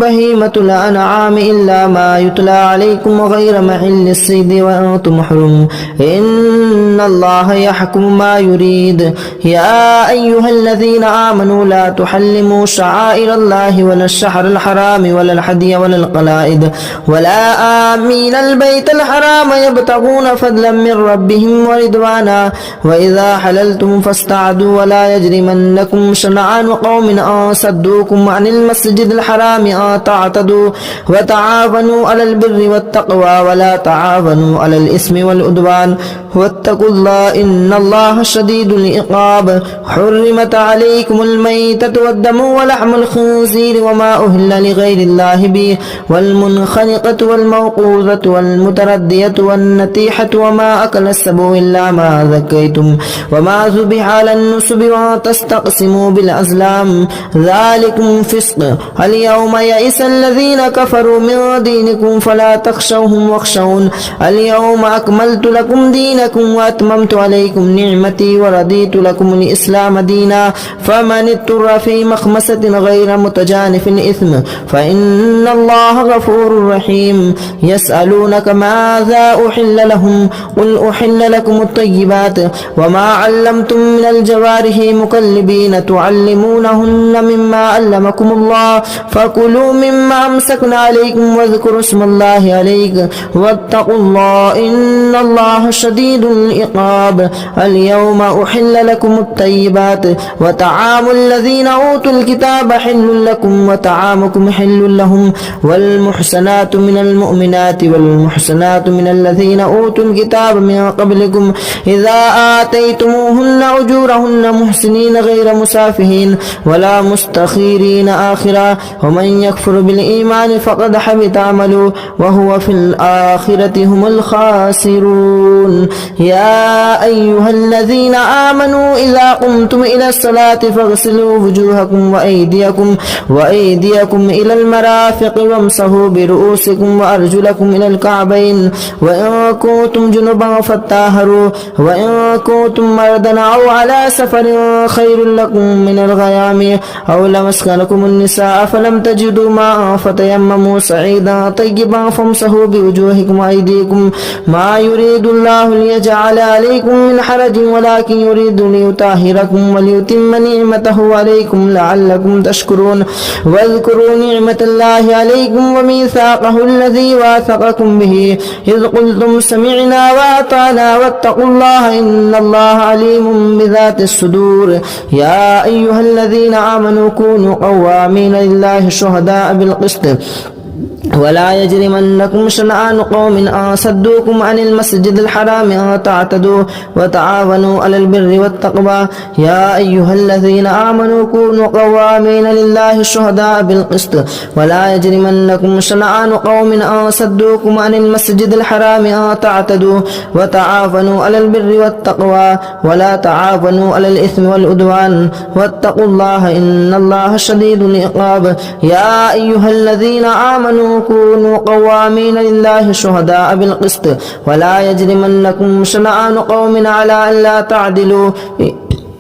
بهيمة الأنعام إلا ما يتلى عليكم غير محل الصيد وأنتم حرم إن الله يحكم ما يريد يا أيها الذين آمنوا لا تحلموا شعائر الله ولا الشهر الحرام ولا الهدي ولا القلائد ولا آمين البيت الحرام يبتغون فضلا من ربهم ورضوانا وإذا حللتم فاستعدوا ولا يجرمنكم شنآن قوم أن صدوكم عن المسجد الحرام أن تعتدوا وتعاونوا على البر والتقوى ولا تعاونوا على الإثم والعدوان واتقوا الله إن الله شديد العقاب. حرمت عليكم الميتة والدم ولحم الخنزير وما أهل لغير الله به والمنخنقة والموقوذة والمتردية والنتيحة وما أكل السبع إلا ما ذكيتم وما ذبح على النصب وتستقسموا بالأزلام ذلكم فسق. اليوم يئس الذين كفروا من دينكم فلا تخشوهم واخشون اليوم أكملت لكم دينكم وأتممت عليكم نعمتي ورضيت لكم الإسلام دينا فمن اضطر في مخمسة غير متجانف إثم فإن الله غفور رحيم. يسألونك ماذا أحل لهم قل أحل لكم الطيبات وما علمتم من الجوارح مكلبين تعلمونهن مما علمكم الله فكلوا مما أمسكن عليكم واذكروا اسم الله عليك واتقوا الله إن الله شديد العقاب. اليوم أحل لكم الطيبات وطعام الذين أوتوا الكتاب حل لكم وطعامكم حل لهم والمحسنات من المؤمنات والمحسنات من الذين أوتوا الكتاب من قبلكم إذا آتيتموهن أجورهن محسنين غير مسافهين ولا مستخيرين آخرا ومن يكفر بالإيمان فقد حبط عمله وهو في الآخرة هم الخاسرون. يا أيها الذين آمنوا إذا قمتم إلى الصلاة فاغسلوا وجوهكم وأيديكم إلى المرافق وامسحوا برؤوسكم وأرجلكم إلى الكعبين وإن كنتم جنبا فطهروا وإن كنتم مرضى أو على سفر خير لكم من الغيام أو لمسكنكم النساء فلم تجدوا ماء فتيمموا صعيدا طيبا فامسحوا بوجوهكم وأيديكم ما يريد الله ليجعل عليكم من حرج ولكن يريد ليطهركم وليتم نعمته عليكم لعلكم تشكرون. واذكروا نعمة الله عليكم وميثاقه الذي واثقكم به إذ قلتم سمعنا وأطعنا واتقوا الله إن الله عليم بذات الصدور. يا أيها الذين آمنوا كونوا قوامين لله شهداء بالقسط ولا يجرمنكم شنآن قوم أن صدوكم عن المسجد الحرام أن تعتدوا وتعاونوا على البر والتقوى. يا أيها الذين آمنوا كونوا قوامين لله شهداء بالقسط ولا يجرمنكم شنآن قوم أن صدوكم عن المسجد الحرام أن تعتدوا وتعاونوا على البر والتقوى ولا تعاونوا على الإثم والعدوان واتقوا الله إن الله شديد العقاب. يا أيها الذين آمنوا كونوا قوامين لله شهداء بالقسط ولا يجرمنكم شنآن قوم على ألا تعدلوا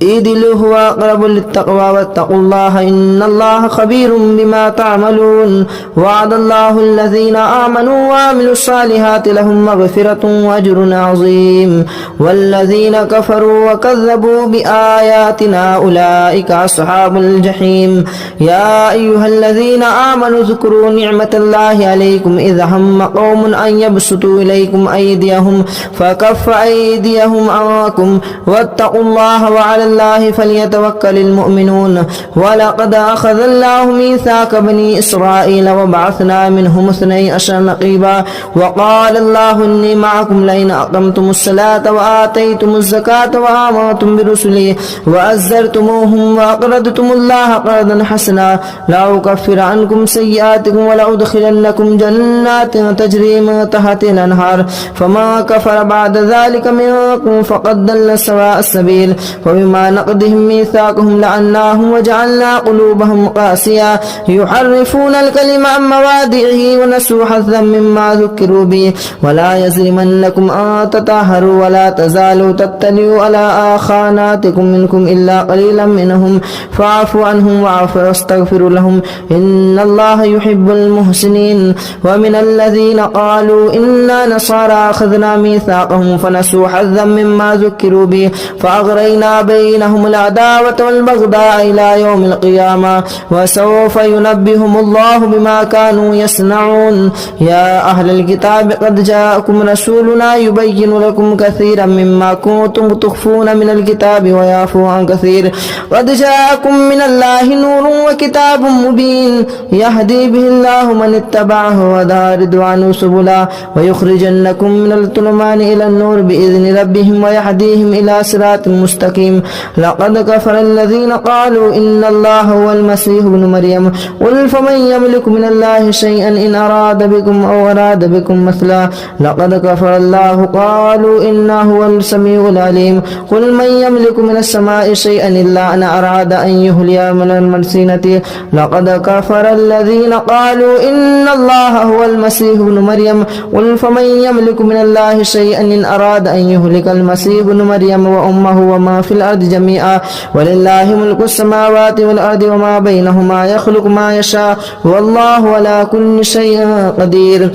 اعدلوا هو أقرب للتقوى واتقوا الله إن الله خبير بما تعملون. وعد الله الذين آمنوا وعملوا الصالحات لهم مغفرة وأجر عظيم والذين كفروا وكذبوا بآياتنا أولئك أصحاب الجحيم. يا أيها الذين آمنوا اذكروا نعمة الله عليكم إذ هم قوم أن يبسطوا إليكم أيديهم فكف أيديهم عنكم واتقوا الله وعلى الله فليتوكل المؤمنون. ولقد أخذ الله ميثاق بني إسرائيل وبعثنا منهم 12 نقيبا وقال الله إني معكم لئن أقمتم الصلاة وآتيتم الزكاة وآمنتم برسلي وأزرتموهم وأقرضتم الله قرضا حسنا لأكفر عنكم سيئاتكم ولأدخلنكم جنات تجري من تحتها الأنهار فما كفر بعد ذلك منكم فقد ضل سواء السبيل. وبما نقضهم ميثاقهم لعناهم وجعلنا قلوبهم قاسية يحرفون الكلم عن مواضعه ونسوا حظا مما ذكروا به. ولا يجرمنكم أن تطهروا ولا تزالوا تطلعوا على خاناتكم منكم إلا قليلا منهم فاعفوا عنهم واستغفروا لهم إن الله يحب المحسنين. ومن الذين قالوا إنا نصارى أخذنا ميثاقهم فنسوا حظا مما ذكروا به فأغرينا بينهم بينهم العداوة والبغضاء إلى يوم القيامة وسوف ينبئهم الله بما كانوا يصنعون يا أهل الكتاب قد جاءكم رسولنا يبين لكم كثيرا مما كنتم تخفون من الكتاب ويعفو عن كثير قد جاءكم من الله نور وكتاب مبين يهدي به الله من اتبعه ودار رضوانه سبلا ويخرجنكم من الظلمات إلى النور بإذن ربهم ويهديهم إلى صراط مستقيم لقد كفر الذين قالوا إن الله هو المسيح ابن مريم قل فمن يملك من الله شيئا إن أراد بكم أو أراد بكم مثلا لقد كفر الله قالوا إنه هو السميع العليم قل من يملك من السماء شيئا إلا أن أراد أن يهلي من المرسينة لقد كفر الذين قالوا إن الله هو المسيح ابن مريم قل فمن يملك من الله شيئا إن أراد أن يهلك المسيح ابن مريم وأمه وما في الأرض جميعا ولله ملك السماوات والأرض وما بينهما يخلق ما يشاء والله على كل شيء قدير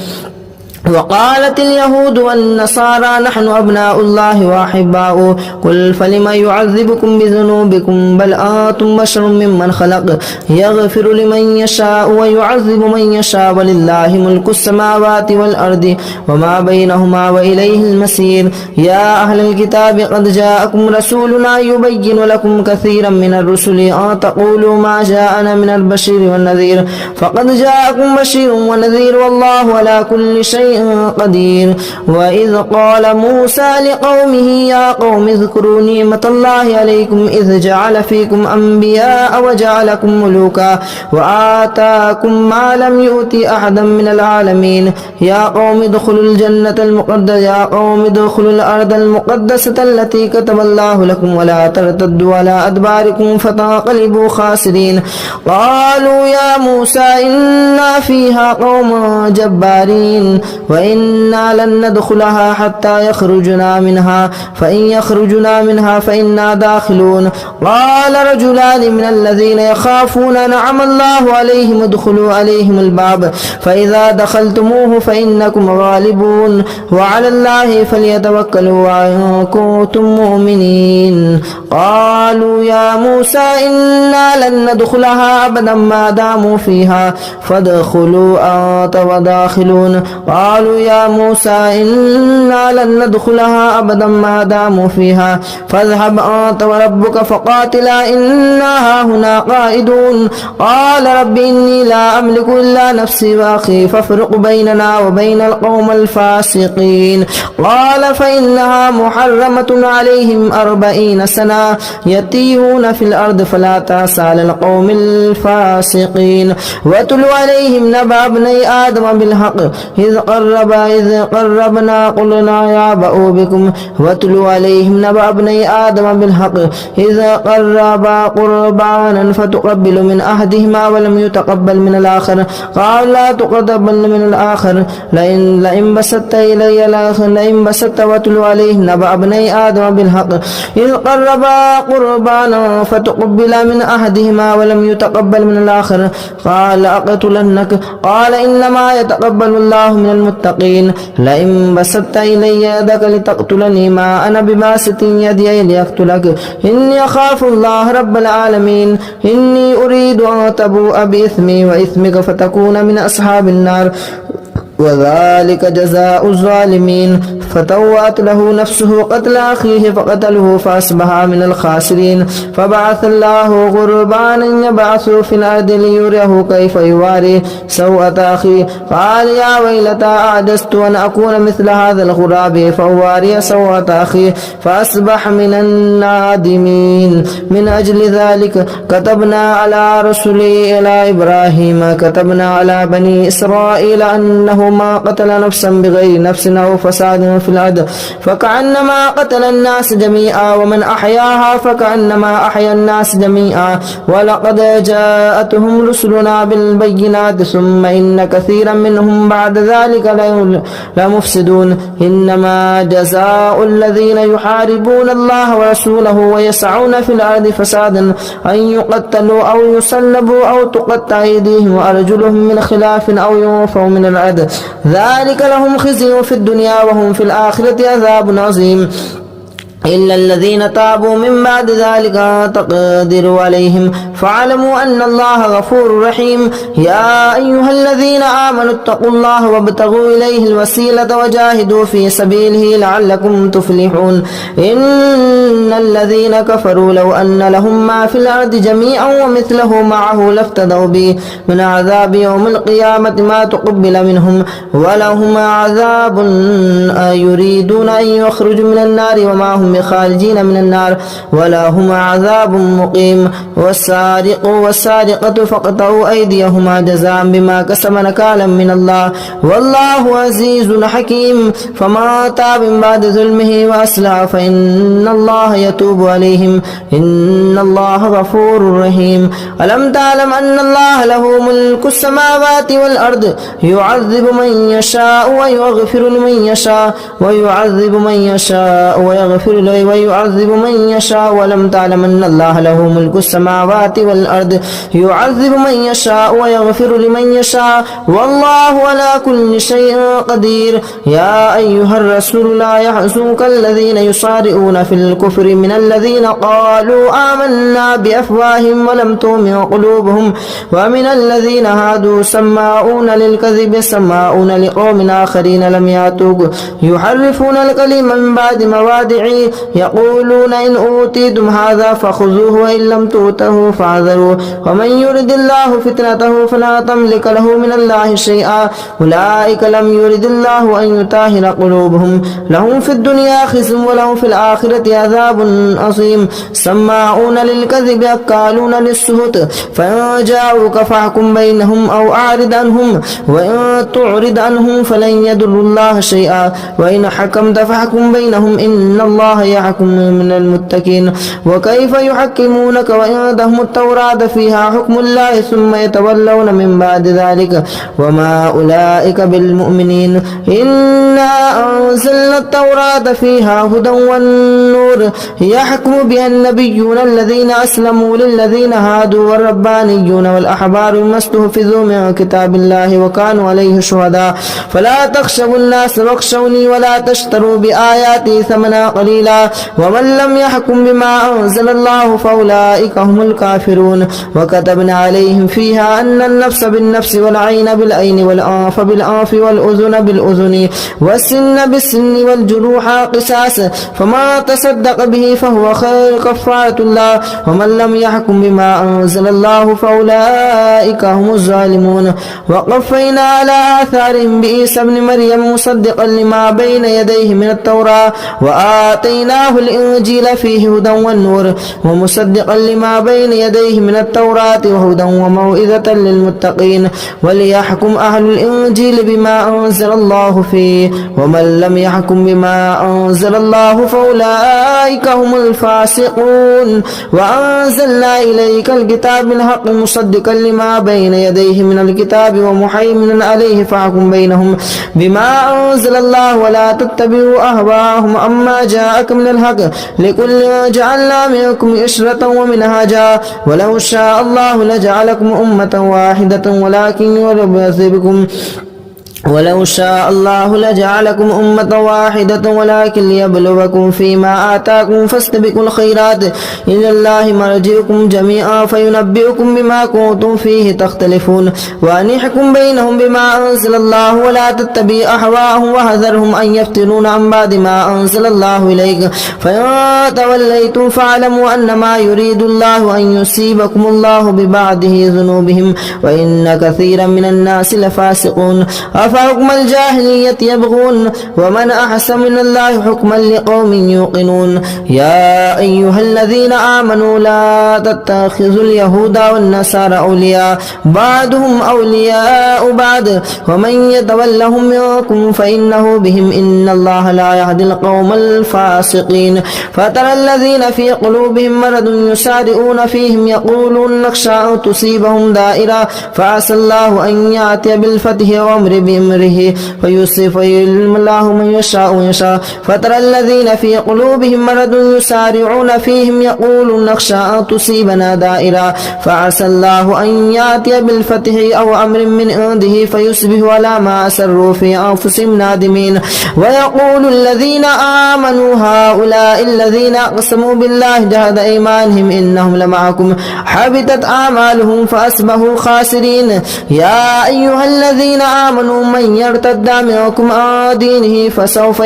وقالت اليهود والنصارى نحن أبناء الله وأحباؤه قل فلم يعذبكم بذنوبكم بل أنتم بشر ممن خلق يغفر لمن يشاء ويعذب من يشاء ولله ملك السماوات والأرض وما بينهما وإليه المصير يا أهل الكتاب قد جاءكم رسولنا يبين لكم كثيرا من الرسل أن تقولوا ما جاءنا من البشير والنذير فقد جاءكم بشير ونذير والله على كل شيء قدير وإذ قال موسى لقومه يا قوم اذكروا نعمة الله عليكم إذ جعل فيكم أنبياء وجعلكم ملوكا وآتاكم ما لم يؤت أحدا من العالمين يا قوم ادخلوا الجنة المقدسة يا قوم ادخلوا الأرض المقدسة التي كتب الله لكم ولا ترتدوا على أدباركم فتنقلبوا خاسرين قالوا يا موسى إنا فيها قوم جبارين وإنا لن ندخلها حتى يخرجنا منها فإن يخرجنا منها فإنا داخلون قال رجلان من الذين يخافون أنعم الله عليهم ادخلوا عليهم الباب فإذا دخلتموه فإنكم غالبون وعلى الله فليتوكلوا إن كنتم مؤمنين قالوا يا موسى إنا لن ندخلها أبدا ما داموا فيها فادخلوا أنت وداخلون قالوا يا موسى إنا لن ندخلها أبدا ما داموا فيها فاذهب أنت وربك فقاتلا إنا هنا قائدون قال رب إني لا أملك إلا نفسي وأخي فافرق بيننا وبين القوم الفاسقين قال فإنها محرمة عليهم 40 سنة يتيهون في الأرض فلا تأس على القوم الفاسقين واتل عليهم نبأ ابني آدم بالحق إذ قربنا قلنا يا بأوا بكم واتل عليهم نبأ ابني آدم بالحق إذ قربا قربانا فتقبل من أحدهما ولم يتقبل من الآخر قال لا تقبل من الآخر لئن بسطت إلي لئن بسطت واتل عليهم نبأ ابني آدم بالحق إذ قربا قربانا فتقبل من أحدهما ولم يتقبل من الآخر قال أقتلنك قال إنما يتقبل الله من المتقين لئن بسطت إلي يدك لتقتلني ما أنا بباسط يدي لأقتلك إني أخاف الله رب العالمين إني أريد أن تبوء بإثمي وإثمك فتكون من أصحاب النار وذلك جزاء الظالمين فتوأت له نفسه قتل أخيه فقتله فأصبح من الخاسرين فبعث الله غربانا يبعث في الأرض ليريه كيف يواري سوءة أخيه قال يا ويلتى أعجزت أن أكون مثل هذا الغراب فأواري سوءة أخيه فأصبح من النادمين من أجل ذلك كتبنا على رسله إلى إبراهيم كتبنا على بني إسرائيل أنه ما قتل نفسا بغير نفس أو فساد في الأرض فكأنما قتل الناس جميعا ومن أحياها فكأنما أحيا الناس جميعا ولقد جاءتهم رسلنا بالبينات ثم إن كثيرا منهم بعد ذلك لمفسدون إنما جزاء الذين يحاربون الله ورسوله ويسعون في الأرض فسادا أن يقتلوا أو يصلبوا أو تقطع أيديهم وأرجلهم من خلاف أو ينفوا من الأرض ذلك لهم خزي في الدنيا وهم في الآخرة عذاب عظيم إلا الذين تابوا من بعد ذلك تقدروا عليهم فاعلموا أن الله غفور رحيم يا أيها الذين آمنوا اتقوا الله وابتغوا إليه الوسيلة وجاهدوا في سبيله لعلكم تفلحون إن الذين كفروا لو أن لهم ما في الأرض جميعا ومثله معه لافتدوا به من عذاب يوم القيامة ما تقبل منهم ولهم عذاب يريدون أن يخرجوا من النار وما هم بخارجين من النار ولهم عذاب مقيم والسارق والسارقة فاقطعوا أيديهما جزاء بما كسب نكالا من الله والله عزيز حكيم فما تاب من بعد ظلمه وأصلح فإن الله يتوب عليهم إن الله غفور رحيم ألم تعلم أن الله له ملك السماوات والأرض يعذب من يشاء ويغفر لمن يشاء ويعذب من يشاء ويعذب من يشاء ولم تعلم أن الله له ملك السماوات والأرض يعذب من يشاء ويغفر لمن يشاء والله على كل شيء قدير يا أيها الرسول لا يحزنك الذين يصارعون في الكفر من الذين قالوا آمنا بأفواههم ولم تؤمن قلوبهم ومن الذين هادوا سماعون للكذب سماعون لقوم آخرين لم يأتوك يحرفون الكلم من بعد موادعه يقولون إن أوتيتم هذا فخذوه وإن لم تؤتوه فاحذروا ومن يرد الله فتنته فلا تملك له من الله شيئا أولئك لم يرد الله أن يطهر قلوبهم لهم في الدنيا خزي ولهم في الآخرة عذاب عظيم سماعون للكذب أكالون للسهت فإن جاءوك فاحكم بينهم أو أعرض عنهم وإن تعرض عنهم فلن يضروا الله شيئا وإن حكمت فاحكم بينهم إن الله يحكم من المتقين وكيف يحكمونك وعندهم التوراة فيها حكم الله ثم يتولون من بعد ذلك وما أولئك بالمؤمنين إنا أنزلنا التوراة فيها هدى والنور يحكم بها النبيون الذين أسلموا للذين هادوا والربانيون والأحبار بما استحفظوا من كتاب الله وكانوا عليه شهداء فلا تخشوا الناس واخشوني ولا تشتروا بآياتي ثمنا قليلا ومن لم يحكم بما أنزل الله فأولئك هم الكافرون وكتبنا عليهم فيها أن النفس بالنفس والعين بالعين والأنف بالأنف والأذن بالأذن والسن بالسن والجروح قصاص فما تصدق به فهو خير كفارة الله ومن لم يحكم بما أنزل الله فأولئك هم الظالمون وقفينا على آثارهم بعيسى ابن مريم مصدقا لما بين يديه من التوراة وآتيناه الإنجيل فيه هدى والنور ومصدقا لما بين يديه من التوراة وهدى وموعظة للمتقين وليحكم أهل الإنجيل بما أنزل الله فيه ومن لم يحكم بما أنزل الله فأولئك هم الفاسقون وأنزلنا إليك الكتاب بالحق مصدقا لما بين يديه من الكتاب ومهيمنا عليه فاحكم بينهم بما أنزل الله ولا تتبعوا أهواءهم أما جاءك من الحق لكل جعلنا منكم إشرة ومنهاجا ولو شاء الله لجعلكم أمة واحدة ولكن يبلوكم ولو شاء الله لجعلكم أمة واحدة ولكن ليبلوكم فيما آتاكم فاستبقوا الخيرات إلى الله مرجعكم جميعا فينبئكم بما كنتم فيه تختلفون وأن يحكم بينهم بما أنزل الله ولا تتبع أهواءهم وحذرهم أن يفتنون عن بعد ما أنزل الله إليك فإن توليتم فاعلموا أنما يريد الله أن يصيبكم الله ببعده ذنوبهم وإن كثيرا من الناس لفاسقون أفحكم الجاهلية يبغون ومن أحسن من الله حكما لقوم يوقنون يا أيها الذين آمنوا لا تتخذوا اليهود والنصارى أولياء بعضهم أولياء بعض ومن يتولهم منكم فإنه بهم إن الله لا يهدي القوم الفاسقين فترى الذين في قلوبهم مرض يسارعون فيهم يقولون نخشى أن تصيبهم دائرة فعسى الله أن يأتي بالفتح وأمر به بأمره فيعلم الله من يشاء ويشاء فترى الذين في قلوبهم مرض يسارعون فيهم يقولون نخشى أن تصيبنا دائرة فعسى الله أن يأتي بالفتح أو أمر من عنده فيصبحوا على ما أسروا في أنفسهم نادمين ويقول الذين آمنوا هؤلاء الذين أقسموا بالله جهد أيمانهم إنهم لمعكم حبطت أعمالهم فأصبحوا خاسرين يا أيها الذين آمنوا من يرتد منكم عن دينه فسوف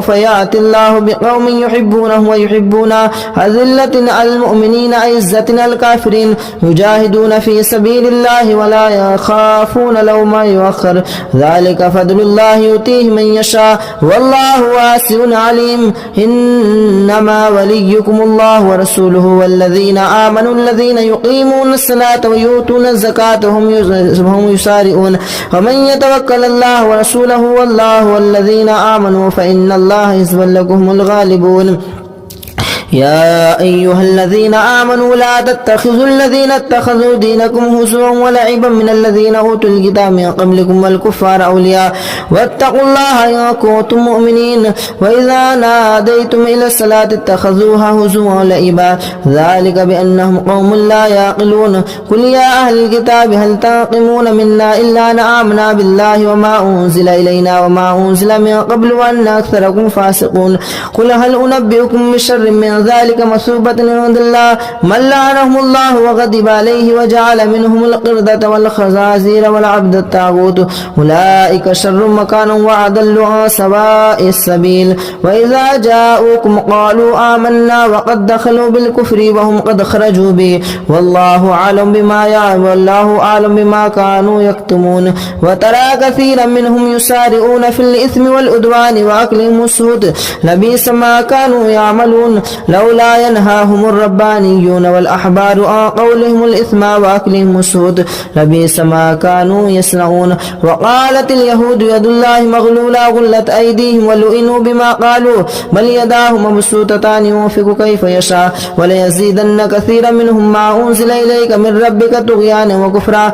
يأتي الله بقوم يحبونه ويحبونه أذلة على المؤمنين عزة على الكافرين يجاهدون في سبيل الله ولا يخافون لوما يؤخر ذلك فضل الله يؤتيه من يشاء والله واسع عليم إنما وليكم الله ورسوله والذين آمنوا الذين يقيمون الصلاة ويؤتون الزكاة وهم يسارعون ومن يتوكل الله ورسوله والله والذين آمنوا فإن الله حزب لكم الغالبون يا أيها الذين آمنوا لا تتخذوا الذين اتخذوا دينكم هزوا ولعبا من الذين أوتوا الكتاب من قبلكم والكفار أولياء واتقوا الله إن كنتم مؤمنين وإذا ناديتم إلى الصلاة اتخذوها هزوا ولعبا ذلك بأنهم قوم لا يعقلون قل يا أهل الكتاب هل تنقمون منا إلا أن آمنا بالله وما أنزل إلينا وما أنزل من قبل وأن أكثركم فاسقون قل هل أنبئكم بشر من ذلك مثوبة عند الله من لعنهم الله وغضب عليه وجعل منهم القردة والخنازير والعبد الطاغوت أولئك شر مكانا وأضل عن سواء السبيل وإذا جاءوكم قالوا آمنا وقد دخلوا بالكفر وهم قد خرجوا به والله أعلم بما يعلم والله أعلم بما كانوا يكتمون وترى كثيرا منهم يسارعون في الإثم والعدوان وأكلهم السحت لبئس ما كانوا يعملون لولا ينهاهم الربانيون والأحبار عن قولهم الإثم وأكلهم السحت لبئس ما كانوا يصنعون وقالت اليهود يد الله مغلولة غلت أيديهم ولئنوا بما قالوا بل يداه مبسوطتان ينفق كيف يشاء وليزيدن كثيرا منهم ما أنزل إليك من ربك طغيانا وكفرا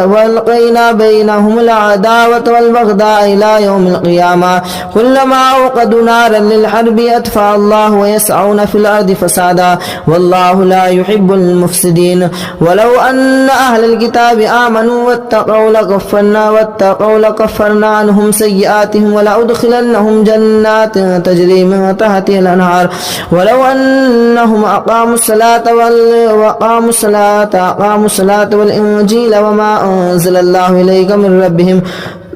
وألقينا بينهم العداوة والبغضاء إلى يوم القيامة كلما أوقدوا نارا للحرب أطفأ الله ويسعون في الأرض فسادا والله لا يحب المفسدين ولو أن أهل الكتاب آمنوا واتقوا لكفرنا عنهم سيئاتهم ولأدخلنهم جنات تجري من تحتها الأنهار ولو أنهم أقاموا الصلاة والإنجيل وما أنزل الله إليك من ربهم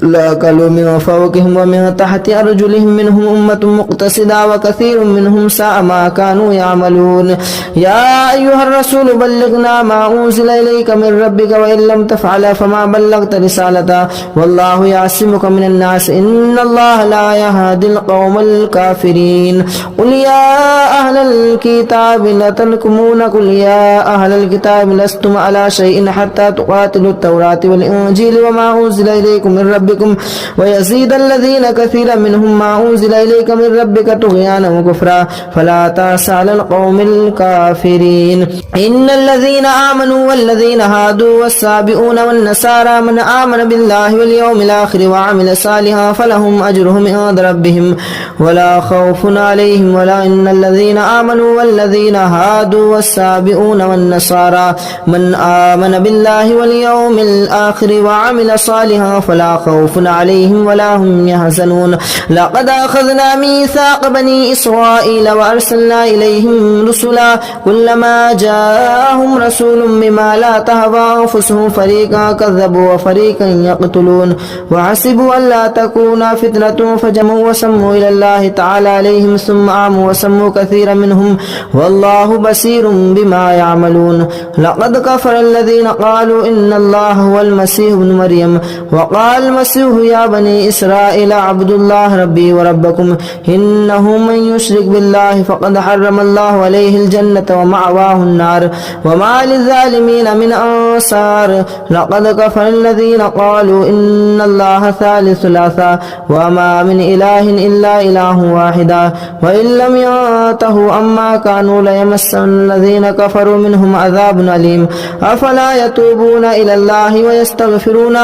لأكلوا من فوقهم ومن تحت أرجلهم منهم أمة مقتصدة وكثير منهم ساء ما كانوا يعملون يا أيها الرسول بلغنا ما أنزل إليك من ربك وإن لم تفعل فما بلغت رسالته والله يعصمك من الناس إن الله لا يهدي القوم الكافرين قل يا أهل الكتاب لتنكمون قل يا أهل الكتاب لستم على شيء حتى تقاتلوا التوراة والإنجيل وما أنزل إليكم من ربكم ويزيد الذين كثيرا منهم ما أنزل إليك من ربك طغيانا وكفرا فلا تأس على القوم الكافرين إن الذين آمنوا والذين هادوا والسابئون والنصارى من آمن بالله واليوم الآخر وعمل صالحا فلهم أجرهم عند ربهم ولا خوف عليهم ولا إن الذين آمنوا والذين هادوا والسابئون والنصارى من آمن بالله واليوم الآخر وعمل صالحا فلا خوف عليهم ولا هم يحزنون لقد أخذنا ميثاق بني إسرائيل وأرسلنا إليهم رسلا كلما جاءهم رسول بما لا تهوى أنفسهم فريقا كذبوا وفريقا يقتلون وحسبوا أن لا تكون فتنة فجمعوا وسموا إلى الله تعالى عليهم ثم عموا وسموا كثيرا منهم والله بصير بما يعملون لقد كفر الذين قالوا إن الله هو المسيح ابن مريم وقال المسيح المسيح يا بني إسرائيل اعبدوا الله ربي وربكم إنه من يشرك بالله فقد حرم الله عليه الجنة ومأواه النار وما للظالمين من أنصار لقد كفر الذين قالوا إن الله ثالث ثلاثة وما من إله إلا إله واحد وإن لم ينتهوا عما كانوا ليمسن الذين كفروا منهم عذاب أليم أفلا يتوبون إلى الله ويستغفرون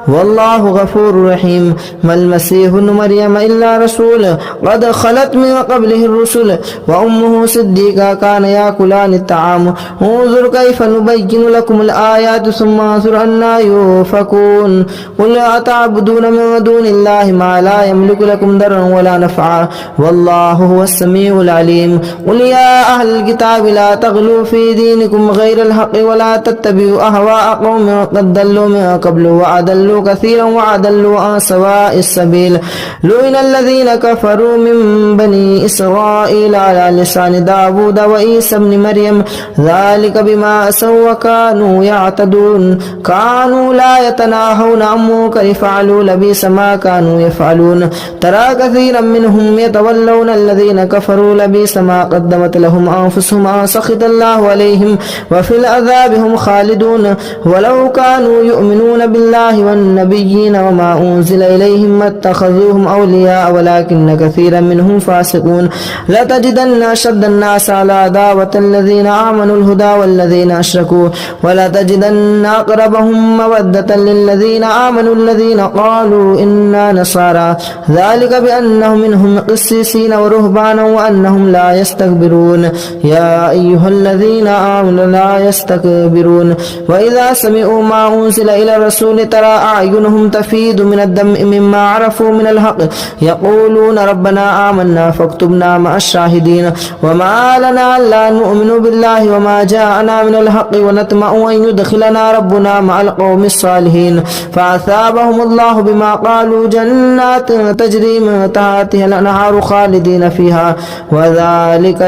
والله غفور رحيم ما المسيح ابن مريم إلا رسول قد خلت من قبله الرسل وأمه صديقة كان يأكلان الطعام انظر كيف نبين لكم الآيات ثم انظر أنا يؤفكون قل أتعبدون من دون الله ما لا يملك لكم ضرا ولا نفعا والله هو السميع العليم قل يا أهل الكتاب لا تغلوا في دينكم غير الحق ولا تتبعوا أهواء قوم قد ضلوا من قبل وأضلوا كثيرا وأضلوا عن سواء السبيل لعن الذين كفروا من بني إسرائيل على لسان داود وعيسى بن مريم ذلك بما عصوا وكانوا يعتدون كانوا لا يتناهون عن منكر فعلوا لبئس ما كانوا يفعلون ترى كثيرا منهم يتولون الذين كفروا لبئس ما قدمت لهم أنفسهم أن سخط الله عليهم وفي العذاب هم خالدون ولو كانوا يؤمنون بالله والنبيين وما أنزل إليهم ما اتخذوهم أولياء ولكن كثيرا منهم فاسقون لتجدن أشد الناس على عداوة الذين آمنوا الهدى والذين أشركوا ولتجدن أقربهم مودة للذين آمنوا الذين قالوا إنا نصارى ذلك بأنهم منهم قسيسين ورهبانا وأنهم لا يستكبرون يا أيها الذين آمنوا لا يستكبرون وإذا سمعوا ما أنزل إلى الرسول ترى أعينهم تفيض من الدمع مما عرفوا من الحق يقولون ربنا آمنا فاكتبنا مع الشاهدين وما لنا لا نؤمن بالله وما جاءنا من الحق ونطمع أن يدخلنا ربنا مع القوم الصالحين فأثابهم الله بما قالوا جنات تجري من تحتها الأنهار خالدين فيها وذلك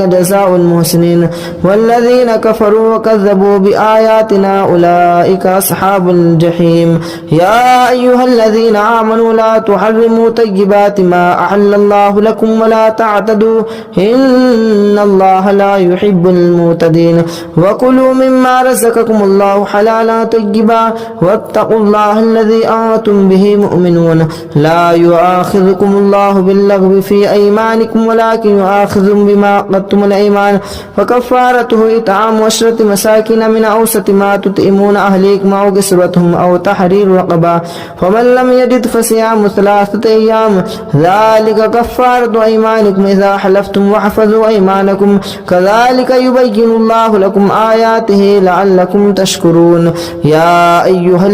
جزاء المحسنين والذين كفروا وكذبوا بآياتنا أولئك أصحاب الجحيم يا أيها الذين آمنوا لا تحرموا طيبات ما أحل الله لكم ولا تعتدوا إن الله لا يحب المعتدين وكلوا مما رزقكم الله حلالا طيبا واتقوا الله الذي أنتم به مؤمنون لا يؤاخذكم الله باللغو في أيمانكم ولكن يؤاخذكم بما عقدتم الأيمان فكفارته إطعام 10 مساكين من أوسط ما تطعمون أهليكم أو كسوتهم أو تحرير رقبة فمن لم يجد فصيام 3 أيام ذلك كفارة أيمانكم إذا حلفتم واحفظوا أيمانكم كذلك يبين الله لكم آياته لعلكم تشكرون يا أيها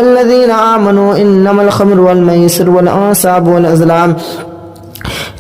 الذين آمنوا إنما الخمر والميسر والأنصاب والأزلام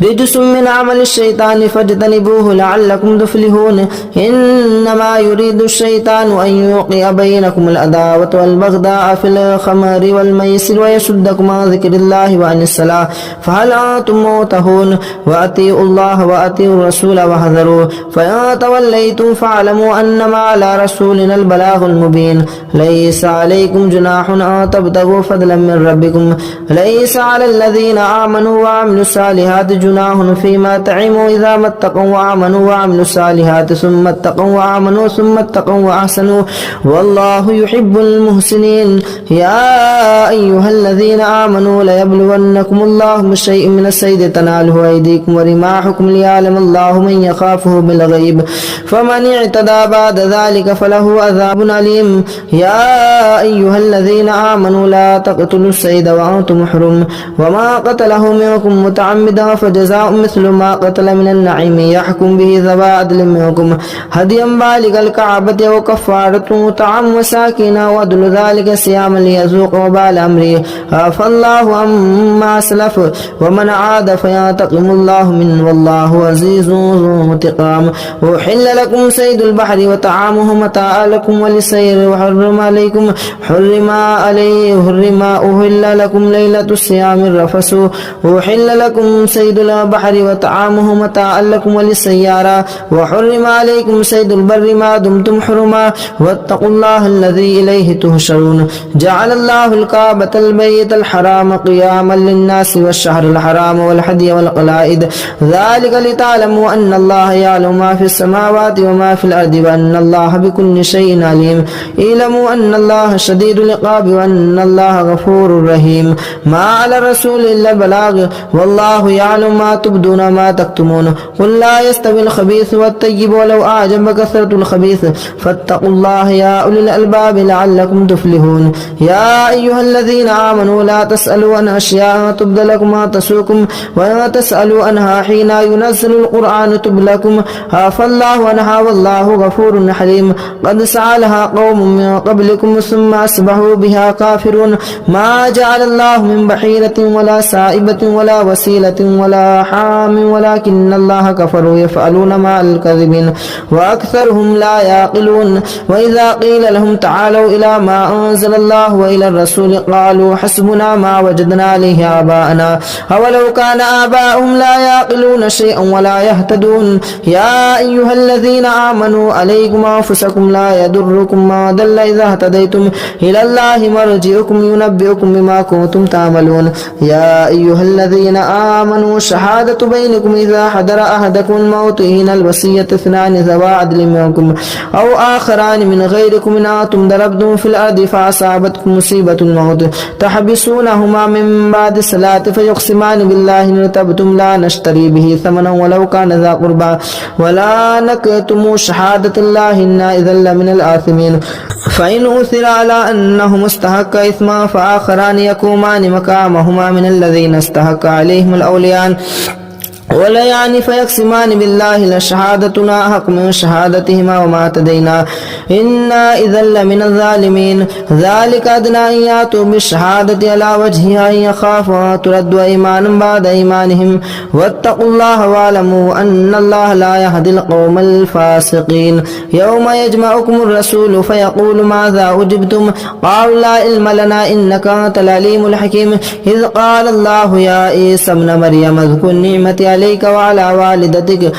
رجس من عمل الشيطان فاجتنبوه لعلكم تفلحون إنما يريد الشيطان أن يوقع بينكم العداوة والبغضاء في الخمر والميسر ويصدكم عن ذكر الله وعن الصلاة فهل أنتم منتهون وأطيعوا الله وأطيعوا الرسول واحذروا فإن توليتم فاعلموا أنما على رسولنا البلاغ المبين ليس عليكم جناح أن تبتغوا فضلا من ربكم ليس على الذين آمنوا وعملوا الصالحات جناح فيما طعموا إذا ما اتقوا وآمنوا وعملوا الصالحات ثم اتقوا وآمنوا ثم اتقوا وأحسنوا والله يحب المحسنين يا أيها الذين آمنوا ليبلونكم الله بشيء من الصيد تناله أيديكم ورماحكم ليعلم الله من يخافه بالغيب فمن اعتدى بعد ذلك فله عذاب أليم يا أيها الذين آمنوا لا تقتلوا الصيد وأنتم حرم وما قتله منكم متعمدا فجزاء مثل ما قتل من النعيم يحكم به ذوى عدل منكم هديا بالغ الكعبة وكفارة طعام مساكين وعدل ذلك صياما ليذوق وبال أمره عفى الله عما سلف ومن عاد فينتقم الله منه والله عزيز ذو انتقام أحل لكم صيد البحر وطعامه متاعا لكم وللسير وحرم عليكم أهل لكم ليلة الصيام الرفث أحل لكم صيد البحر وطعامه متاعا لكم وللسيارة وحرم عليكم صيد البر ما دمتم حرما واتقوا الله الذي إليه تهشرون جعل الله الكعبة البيت الحرام قياما للناس والشهر الحرام والهدي والقلائد ذلك لتعلموا أن الله يعلم ما في السماوات وما في الأرض وأن الله بكل شيء عليم اعلموا أن الله شديد العقاب وأن الله غفور رحيم ما على الرسول إلا البلاغ والله يعلم ما تبدون وما تكتمون قل لا يستوي الخبيث والطيب ولو أعجب كثرة الخبيث فاتقوا الله يا أولي الألباب لعلكم تفلحون يا أيها الذين آمنوا لا تسألوا عن أشياء تبد لكم ما تسؤكم ولا تسألوا عنها حين ينزل القرآن تبد لكم عفى الله عنها والله غفور حليم قد سألها قوم من قبلكم ثم أصبحوا بها كافرون ما جعل الله من بحيرة ولا سائبة ولا وسيلة ولا حام ولكن الله كفروا يفعلون مع الكذبين وأكثرهم لا يعقلون وإذا قيل لهم تعالوا إلى ما أنزل الله وإلى الرسول قالوا حسبنا ما وجدنا عليه آباءنا أولو كان آباؤهم لا يعقلون شيئا ولا يهتدون يا أيها الذين آمنوا عليكم أنفسكم لا يضركم ما ضل إذا اهتديتم إلى الله مرجعكم ينبئكم بما كنتم تعملون يا أيها الذين آمنوا شهادة بينكم إذا حضر أحدكم الموت حين الوصية اثنان ذوى عدل منكم أو آخران من غيركم إن أنتم ضربتم في الأرض فأصابتكم مصيبة الموت تحبسونهما من بعد الصلاة فيقسمان بالله إن ارتبتم لا نشتري به ثمنا ولو كان ذا قربى ولا نكتم شهادة الله إنا إذا لمن الآثمين فإن أثر على أنهم استحق إثما فآخران يقومان مقامهما من الذين استحق عليهم الأوليان وليان فيقسمان بالله لشهادتنا حق من شهادتهما وما اعتدينا إنا إذا لمن الظالمين ذلك أدنى أن يأتوا بالشهادة على وجهها إن يخافوا ترد إيمانا بعد إيمانهم واتقوا الله واعلموا أن الله لا يهدي القوم الفاسقين يوم يجمعكم الرسول فيقول ماذا أجبتم قالوا لا علم لنا إنك أنت العليم الحكيم إذ قال الله يا عيسى ابن مريم اذكر نعمتي عليك وعلى والدتك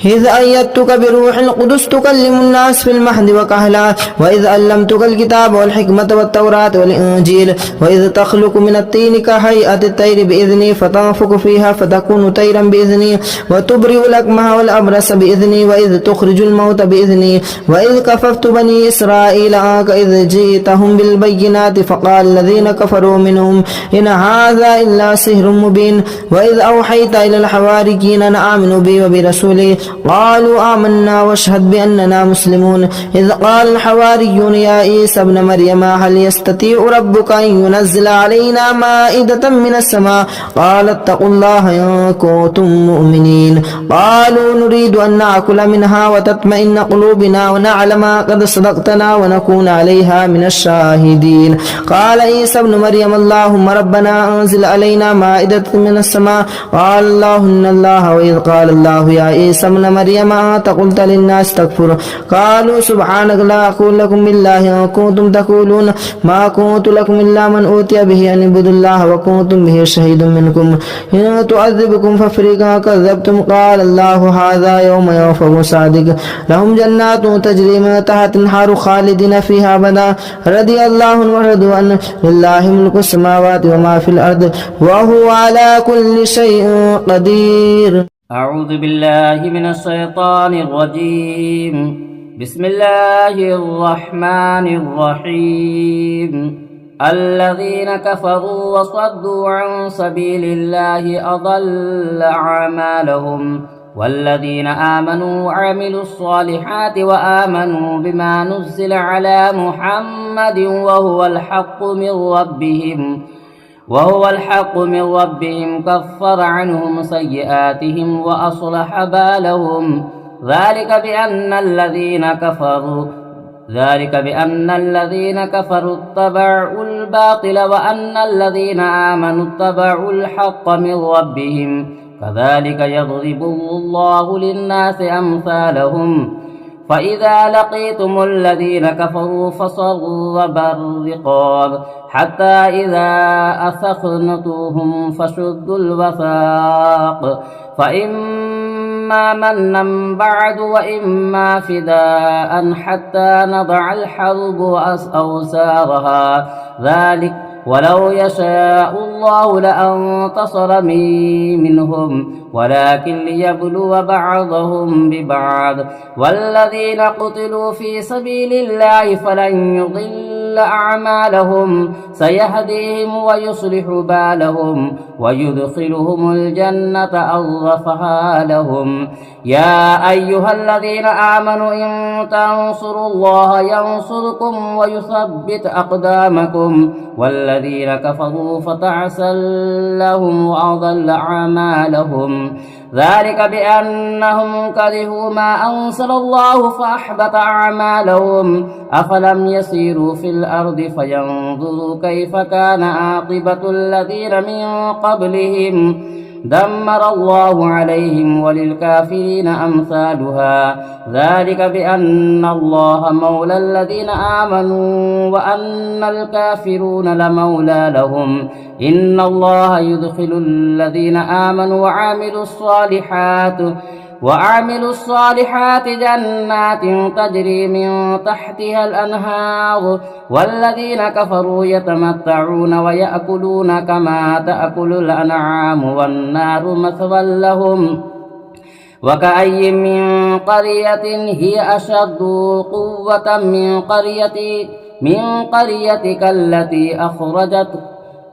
إذ أيدتك بروح القدس تكلم الناس في المهد وكهلا وإذ علمتك الكتاب والحكمة والتوراة والإنجيل وإذ تخلق من الطين كهيئة الطير بإذني فتنفخ فيها فتكون طيرا بإذني وتبرئ الأكمه والأبرص بإذني وإذ تخرج الموت بإذني وإذ كففت بني إسرائيل عنك إذ جئتهم بالبينات فقال الذين كفروا منهم إن هذا إلا سحر مبين وإذ أوحيت إلى الحواريين أن آمنوا بي وبرسولي قالوا آمنا واشهد بأننا مسلمون إذ قال الحواريون يا عيسى ابن مريم هل يستطيع ربك أن ينزل علينا مائدة من السماء قال اتقوا الله إن كنتم مؤمنين قالوا نريد أن نأكل منها وتطمئن قلوبنا ونعلم قد صدقتنا ونكون عليها من الشاهدين قال عيسى ابن مريم اللهم ربنا أنزل علينا مائدة من السماء قال الله إن الله وإذ قال الله يا عيسى ابن مريم أنت قلت للناس تكفر قالوا سبحانك لا أقول لكم بالله إن كنتم تقولون ما كنت لكم إلا من أوتي به أن اعبدوا الله وكنتم به شهيد منكم إن تعذبكم ففريقا كذبتم قال الله هذا يوم ينفع صادق لهم جنات تجري من تحت الأنهار خالدين فيها أبدا رضي الله عنهم ورضوا عنه لله ملك السماوات وما في الأرض وهو على كل شيء قدير. أعوذ بالله من الشيطان الرجيم بسم الله الرحمن الرحيم الذين كفروا وصدوا عن سبيل الله أضل أعمالهم والذين آمنوا وعملوا الصالحات وآمنوا بما نزل على محمد وهو الحق من ربهم كفر عنهم سيئاتهم وأصلح بالهم ذلك بأن الذين كفروا اتبعوا الباطل وأن الذين آمنوا اتبعوا الحق من ربهم كذلك يضرب الله للناس أمثالهم فإذا لقيتم الذين كفروا فصرب الرقاب حتى إذا أثخنتوهم فشدوا الوثاق فإما منا بعد وإما فداء حتى نضع الحرب أوزارها ذلك ولو يشاء الله لانتصر منهم ولكن ليبلو بعضهم ببعض والذين قتلوا في سبيل الله فلن يضل أعمالهم سيهديهم ويصلح بالهم ويدخلهم الجنة أرفها لهم يا أيها الذين آمنوا إن تنصروا الله ينصركم ويثبت أقدامكم والذين كفروا فتعسا لهم وأضل أعمالهم ذلك بأنهم كرهوا ما أنزل الله فأحبط أعمالهم أفلم يسيروا في الأرض فينظروا كيف كان عاقبة الذين من قبلهم دمر الله عليهم وللكافرين أمثالها ذلك بأن الله مولى الذين آمنوا وأن الكافرون لمولى لهم إن الله يدخل الذين آمنوا وعملوا الصالحات جنات تجري من تحتها الأنهار والذين كفروا يتمتعون ويأكلون كما تأكل الأنعام والنار مثوى لهم وكأي من قرية هي أشد قوة من قريتك التي أخرجت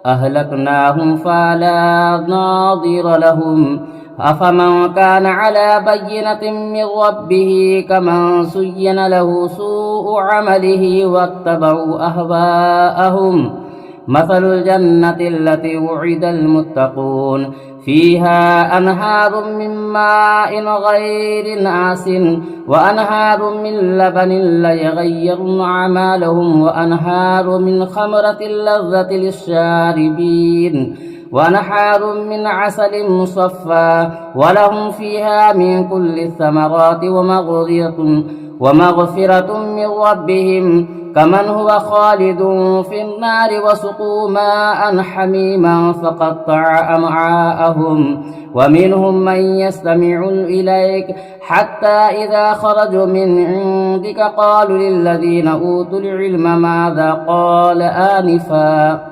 أهلكناهم فلا ناظر لهم أفمن كان على بينة من ربه كمن زين له سوء عمله واتبعوا أهواءهم مثل الجنة التي وعد المتقون فيها أنهار من ماء غير آس وأنهار من لبن لا يغير أعمالهم وأنهار من خمرة لذة للشاربين ونحار من عسل مصفى ولهم فيها من كل الثمرات ومغفرة من ربهم كمن هو خالد في النار وسقوا ماء حميما فقطع أمعاءهم ومنهم من يستمع إليك حتى إذا خرجوا من عندك قالوا للذين أوتوا العلم ماذا قال آنفا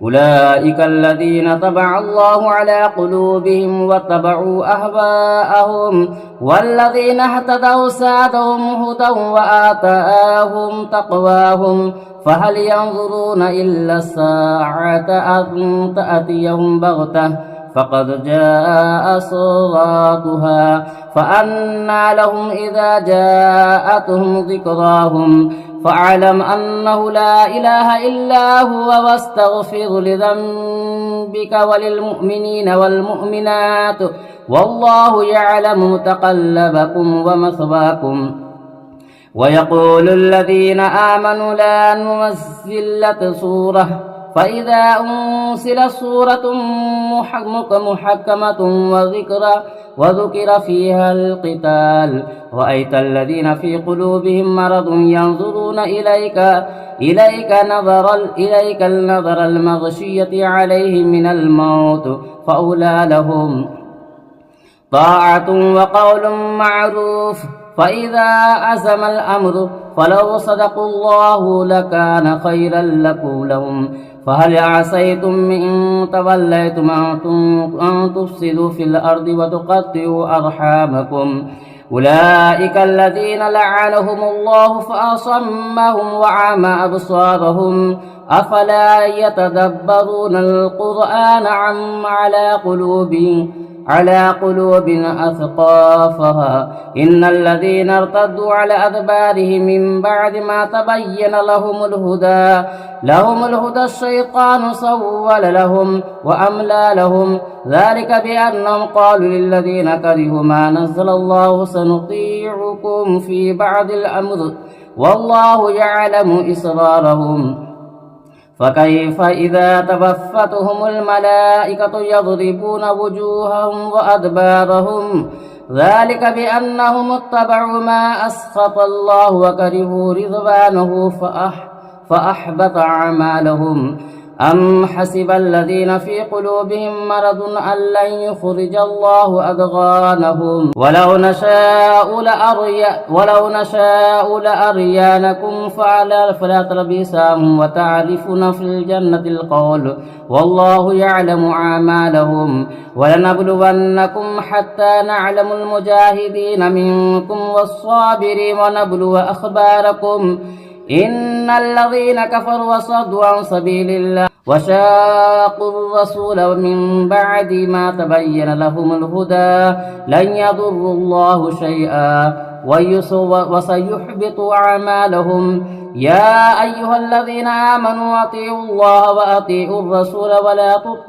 أولئك الذين طبع الله على قلوبهم واتبعوا أهواءهم والذين اهتدوا زادهم هدى وآتاهم تقواهم فهل ينظرون إلا الساعة أن تأتيهم بغتة فقد جاء صراطها فأنى لهم إذا جاءتهم ذكراهم فاعلم أنه لا إله إلا هو واستغفر لذنبك وللمؤمنين والمؤمنات والله يعلم متقلبكم ومثواكم ويقول الذين آمنوا لا ننزل سورة فإذا أنزل سورة محكمة وذكر فيها القتال رأيت الذين في قلوبهم مرض ينظرون إليك النظر المغشية عليهم من الموت فأولى لهم طاعة وقول معروف فإذا عزم الأمر فلو صدقوا الله لكان خيرا لهم فهل عسيتم إن توليتم أن تفسدوا في الأرض وتقطعوا أرحامكم أولئك الذين لعنهم الله فأصمهم وعمى أبصارهم أفلا يتدبرون القرآن عم على قلوب أثقافها إن الذين ارتدوا على أدبارهم من بعد ما تبين لهم الهدى الشيطان سول لهم وأملى لهم ذلك بأنهم قالوا للذين كرهوا ما نزل الله سنطيعكم في بعض الأمر والله يعلم إسرارهم فكيف إذا توفتهم الملائكة يضربون وجوههم وأدبارهم ذلك بأنهم اتبعوا ما أسخط الله وكرهوا رضوانه فأحبط أعمالهم. أم حسب الذين في قلوبهم مرض أن لن يخرج الله أضغانهم ولو نشاء لأريانكم فلا تلبسهم وتعرفون في الجنة القول والله يعلم أعمالهم. ولنبلونكم حتى نعلم المجاهدين منكم والصابرين ونبلو أخباركم. إن الذين كفروا وصدوا عن سبيل الله وشاقوا الرسول من بعد ما تبين لهم الهدى لن يضروا الله شيئا وسيحبط أعمالهم. يا أيها الذين آمنوا أطيعوا الله وأطيعوا الرسول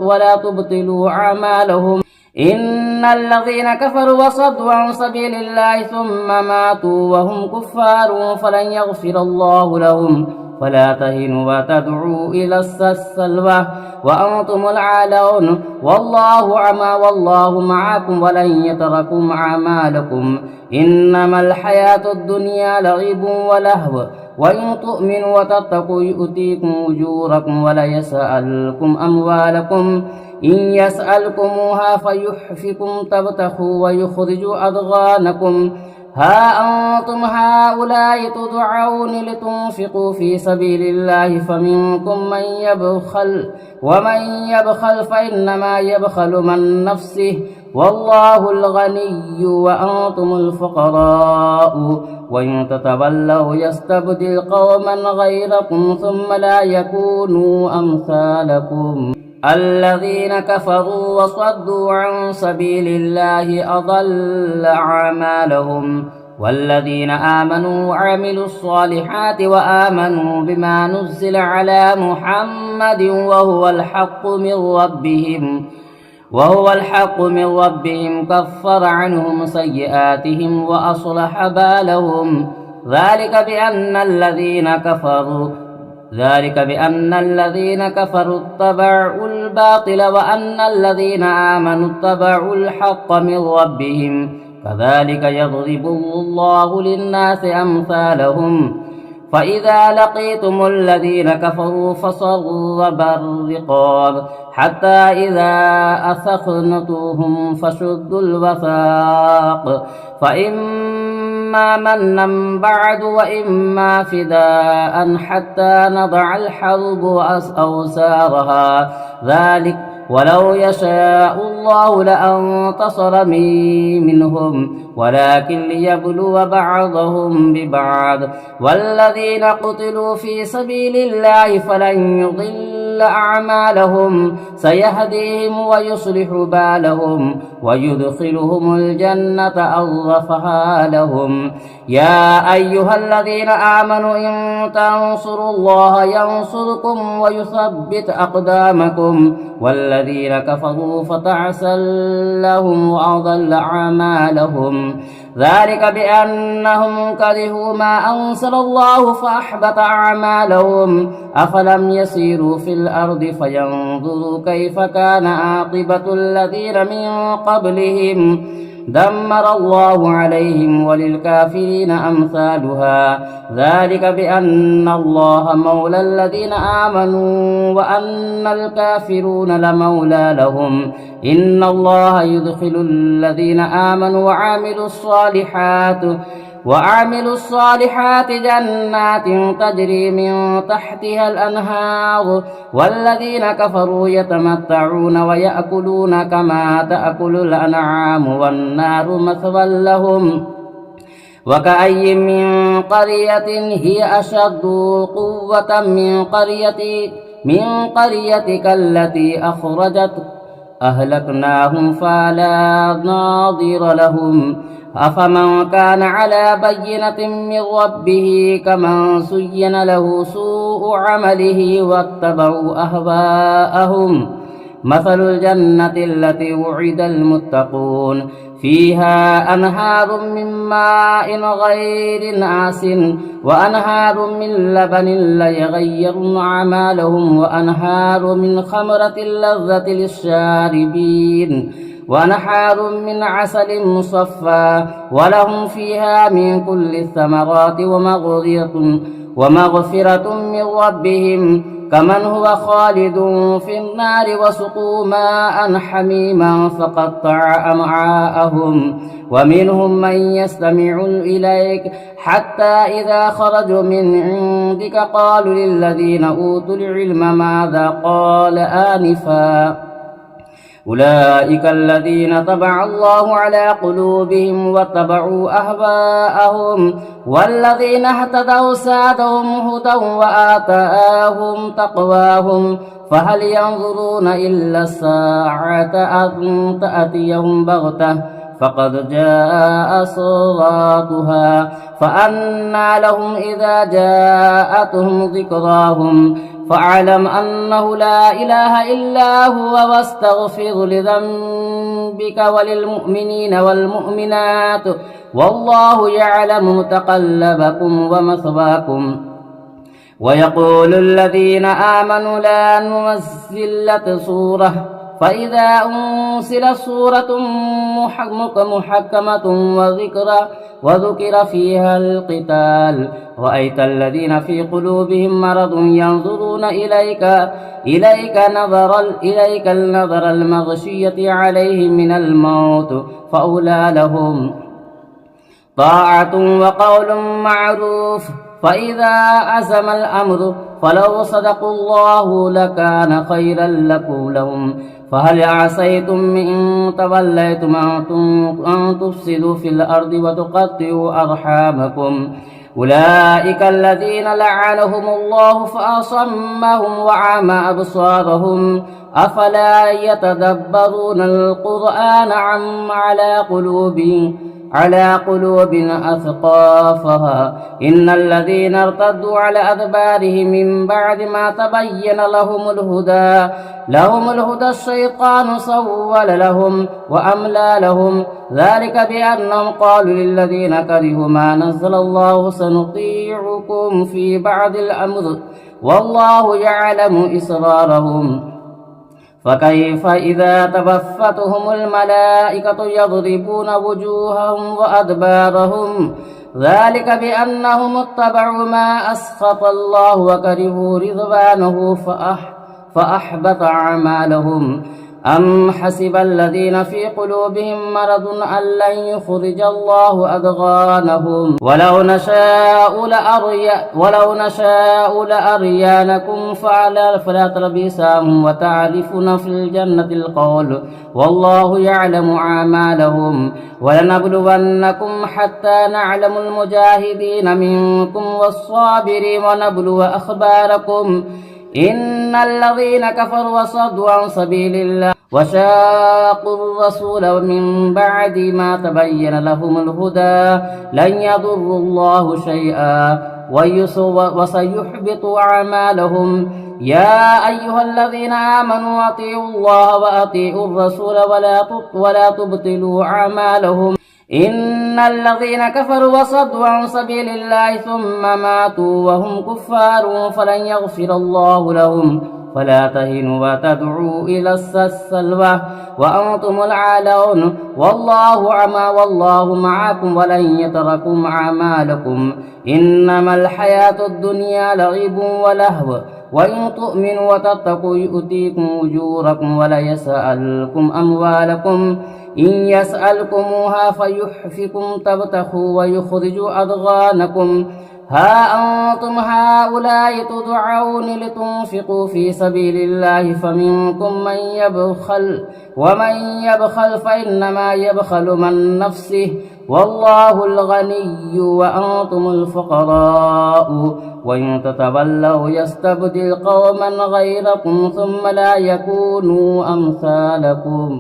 ولا تبطلوا أعمالهم. إن الذين كفروا وصدوا عن سبيل الله ثم ماتوا وهم كفار فلن يغفر الله لهم. فلا تهنوا وتدعوا إلى السلوى وأنتم العالون والله معكم ولن يتركم أعمالكم. إنما الحياة الدنيا لعب ولهو وإن تؤمنوا وتتقوا يؤتيكم أجوركم ولا يسألكم أموالكم. إن يسألكموها فيحفكم تبتخوا ويخرجوا أضغانكم. ها أنتم هؤلاء تدعون لتنفقوا في سبيل الله فمنكم من يبخل ومن يبخل فإنما يبخل من نفسه والله الغني وأنتم الفقراء وإن تتولوا يستبدل قوما غيركم ثم لا يكونوا أمثالكم. الذين كفروا وصدوا عن سبيل الله أضل أعمالهم. والذين آمنوا وعملوا الصالحات وآمنوا بما نزل على محمد وهو الحق من ربهم كفر عنهم سيئاتهم وأصلح بالهم. ذلك بأن الذين كفروا اتبعوا الباطل وأن الذين آمنوا اتبعوا الحق من ربهم. كذلك يضرب الله للناس أمثالهم. فإذا لقيتم الذين كفروا فصرب الرقاب حتى إذا أثخنتوهم فشدوا الوثاق فإما منا بعد وإما فداء حتى نضع الحرب أوزارها. ذلك ولو يشاء الله لانتصر منهم ولكن ليبلو بعضهم ببعض. والذين قتلوا في سبيل الله فلن يضل أعمالهم سيهديهم ويصلح بالهم ويدخلهم الجنة أرفها لهم. يا أيها الذين آمنوا إن تنصروا الله ينصركم ويثبت أقدامكم. والذين كفروا فتعسا لهم وأضل أعمالهم. ذلك بأنهم كرهوا ما أنزل الله فأحبط أعمالهم. أفلم يسيروا في الأرض فينظروا كيف كان عاقبة الذين من قبلهم دمر الله عليهم وللكافرين أمثالها. ذلك بأن الله مولى الذين آمنوا وأن الكافرون لمولى لهم. إن الله يدخل الذين آمنوا وعملوا الصالحات جنات تجري من تحتها الأنهار. والذين كفروا يتمتعون ويأكلون كما تأكل الأنعام والنار مثوى لهم. وكأي من قرية هي أشد قوة من قريتك التي أخرجتك أهلكناهم فلا ناظر لهم. أفمن كان على بينة من ربه كمن زين له سوء عمله واتبعوا أهواءهم. مثل الجنة التي وعد المتقون فيها أنهار من ماء غير آسن وأنهار من لبن لا يغير أعمالهم وأنهار من خمرة لذة للشاربين ونحار من عسل مصفى ولهم فيها من كل الثمرات ومغفرة من ربهم كمن هو خالد في النار وسقوا ماء حميما فقطع أمعاءهم ومنهم من يستمع إليك حتى إذا خرجوا من عندك قالوا للذين أوتوا العلم ماذا قال آنفا أولئك الذين طبع الله على قلوبهم واتبعوا أهواءهم والذين اهتدوا زادهم هدى وآتاهم تقواهم فهل ينظرون إلا الساعة أن تأتيهم بغتة فقد جاء صراطها فأنى لهم إذا جاءتهم ذكراهم فاعلم أنه لا إله إلا هو واستغفر لذنبك وللمؤمنين والمؤمنات والله يعلم متقلبكم ومثواكم ويقول الذين آمنوا لا ننزل سورة فإذا أنزلت سورة محكمة وذكر فيها القتال رأيت الذين في قلوبهم مرض ينظرون إليك النظر المغشية عليهم من الموت فأولى لهم طاعة وقول معروف فإذا عزم الأمر فلو صدقوا الله لكان خيرا لهم فهل عسيتم إن توليتم أن تفسدوا في الأرض وتقطعوا أرحامكم أولئك الذين لعنهم الله فأصمهم وعمى أبصارهم أفلا يتدبرون القرآن عم على قلوب أثقافها إن الذين ارتدوا على أدبارهم من بعد ما تبين لهم الهدى الشيطان سول لهم وأملى لهم ذلك بأنهم قالوا للذين كرهوا ما نزل الله سنطيعكم في بعض الأمر والله يعلم إسرارهم فكيف إذا توفتهم الملائكة يضربون وجوههم وأدبارهم ذلك بأنهم اتبعوا ما أسخط الله وكرهوا رضوانه فأحبط أعمالهم أم حسب الذين في قلوبهم مرض أن لن يخرج الله أضغانهم ولو نشاء لأريانكم فلا تلبسهم وتعرفون في الجنة القول والله يعلم أعمالهم ولنبلونكم حتى نعلم المجاهدين منكم والصابرين ونبلو أخباركم إن الذين كفروا وصدوا عن سبيل الله وشاقوا الرسول من بعد ما تبين لهم الهدى لن يضروا الله شيئا وسيحبط أعمالهم يا أيها الذين آمنوا أطيعوا الله وأطيعوا الرسول ولا تبطلوا أعمالهم إن الذين كفروا وصدوا عن سبيل الله ثم ماتوا وهم كفار فلن يغفر الله لهم فلا تهنوا وتدعوا إلى السلوى وأنتم العالون والله معكم ولن يتركم أعمالكم إنما الحياة الدنيا لعب ولهو وإن تؤمنوا وتتقوا يؤتيكم أجوركم ولا يسألكم أموالكم إن يسألكموها فيحفكم تبتخوا ويخرجوا أضغانكم ها أنتم هؤلاء تدعون لتنفقوا في سبيل الله فمنكم من يبخل ومن يبخل فإنما يبخل من نفسه والله الغني وأنتم الفقراء وإن تتولوا يستبدل قوما غيركم ثم لا يكونوا أمثالكم